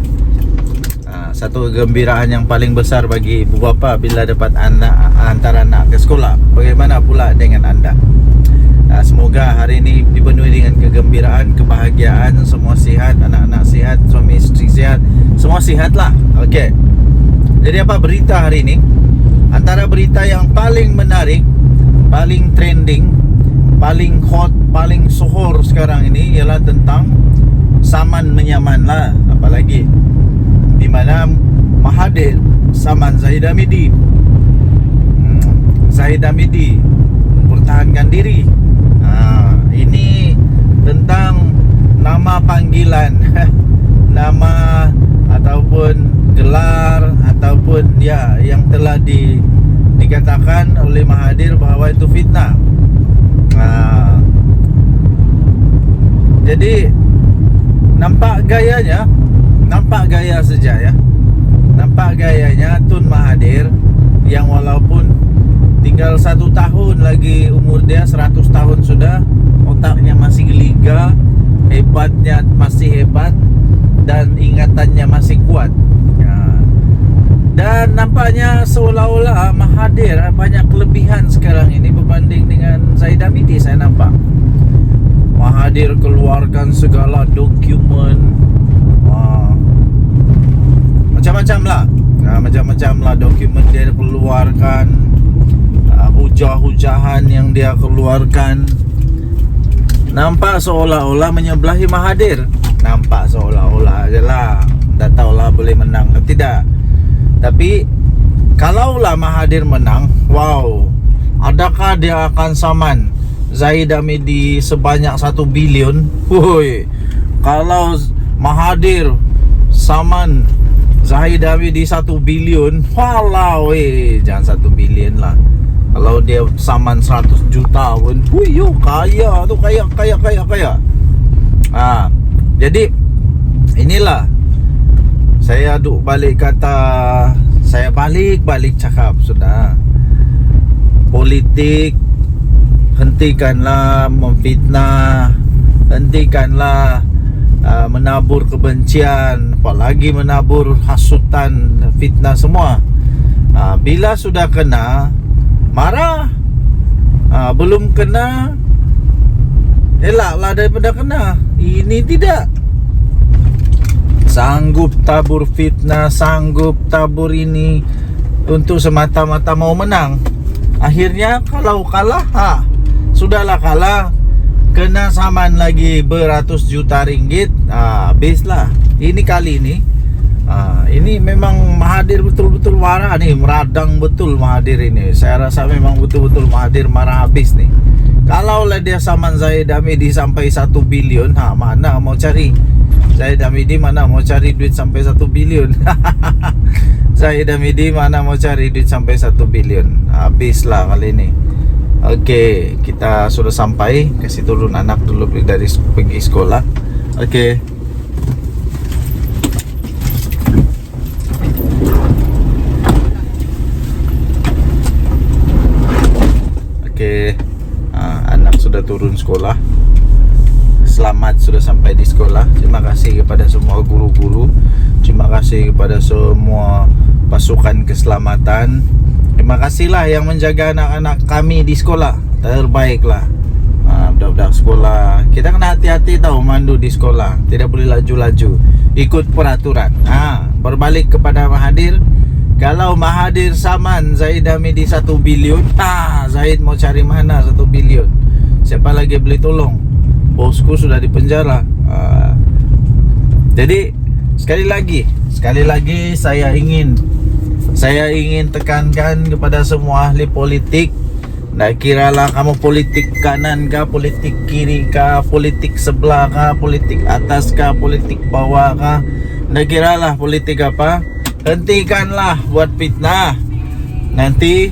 Speaker 1: Satu kegembiraan yang paling besar bagi ibu bapa bila dapat hantar anak ke sekolah. Bagaimana pula dengan anda? Semoga hari ini dipenuhi dengan kegembiraan, kebahagiaan, semua sihat, anak-anak sihat, suami isteri sihat, semua sihatlah. Okey. Jadi apa berita hari ini? Antara berita yang paling menarik, paling trending, paling hot, paling sohor sekarang ini ialah tentang saman menyaman lah, apalagi di mana Mahathir saman Zahid Hamidi. Zahid Hamidi mempertahankan diri. Ini tentang nama panggilan nama ataupun gelar ataupun yang telah dikatakan oleh Mahathir bahawa itu fitnah. Jadi nampak gaya saja ya. Nampak gayanya Tun Mahathir yang walaupun tinggal 1 tahun lagi umur dia, 100 tahun sudah, otaknya masih geliga, hebatnya masih hebat dan ingatannya masih kuat. Dan nampaknya seolah-olah Mahathir banyak kelebihan sekarang ini berbanding dengan Zaid Hamidi. Saya nampak Mahathir keluarkan segala dokumen, macam-macam lah, macam-macam lah dokumen dia keluarkan, hujah-hujahan yang dia keluarkan. Nampak seolah-olah menyebelahi Mahathir. Nampak seolah-olah je lah. Tak tahulah boleh menang ke tidak. Tapi kalaulah Mahathir menang, wow, adakah dia akan saman Zaid Hamidi sebanyak 1 bilion? Woi, kalau Mahathir saman Zaid Hamidi 1 bilion, walau jangan 1 bilion lah. Kalau dia saman 100 juta pun, yo kaya tu, kaya. Jadi inilah saya duk balik kata, saya balik cakap sudah. Politik, hentikanlah memfitnah, hentikanlah menabur kebencian, apalagi menabur hasutan, fitnah semua. Bila sudah kena, marah. Belum kena, elaklah daripada kena. Ini tidak. Sanggup tabur fitnah, sanggup tabur ini untuk semata-mata mau menang. Akhirnya kalau kalah, sudahlah kalah, kena saman lagi beratus juta ringgit, habislah. Ini kali ini ini memang Mahathir betul-betul marah nih, meradang betul Mahathir ini. Saya rasa memang betul-betul Mahathir marah habis nih. Kalaulah dia saman Zaid Hamidi sampai 1 bilion, mana mau cari Zaid Hamidi, mana mau cari duit sampai 1 bilion. Zaid Hamidi mana mau cari duit sampai 1 bilion. Habislah kali ini. Okey, kita sudah sampai. Kasih turun anak dulu dari pergi sekolah. Okey. Okey. Anak sudah turun sekolah. Selamat sudah sampai di sekolah. Terima kasih kepada semua guru-guru. Terima kasih kepada semua pasukan keselamatan. Terima kasihlah yang menjaga anak-anak kami di sekolah. Terbaiklah. Budak-budak sekolah, kita kena hati-hati tahu mandu di sekolah. Tidak boleh laju-laju, ikut peraturan. Berbalik kepada Mahathir, kalau Mahathir saman Zaid Hamidi 1 bilion, Zaid mau cari mana 1 bilion? Siapa lagi boleh tolong? Bosku sudah di penjara. Jadi sekali lagi saya ingin tekankan kepada semua ahli politik. Tak kiralah kamu politik kanan kah, politik kiri kah, politik sebelah kah, politik atas kah, politik bawah kah, tak kiralah politik apa, hentikanlah buat fitnah. Nanti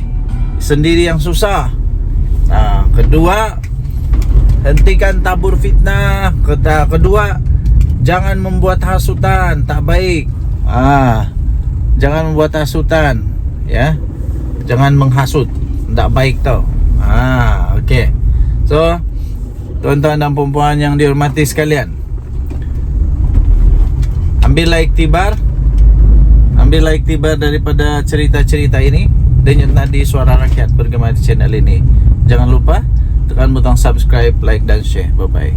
Speaker 1: sendiri yang susah. Kedua, hentikan tabur fitnah. Kedua, jangan membuat hasutan, tak baik. Jangan membuat hasutan, ya. Jangan menghasut, tak baik tau. Okey. So, tuan-tuan dan puan-puan yang dihormati sekalian, ambillah iktibar daripada cerita-cerita ini. Denyut nadi suara rakyat bergema di channel ini. Jangan lupa tekan butang subscribe, like dan share. Bye bye.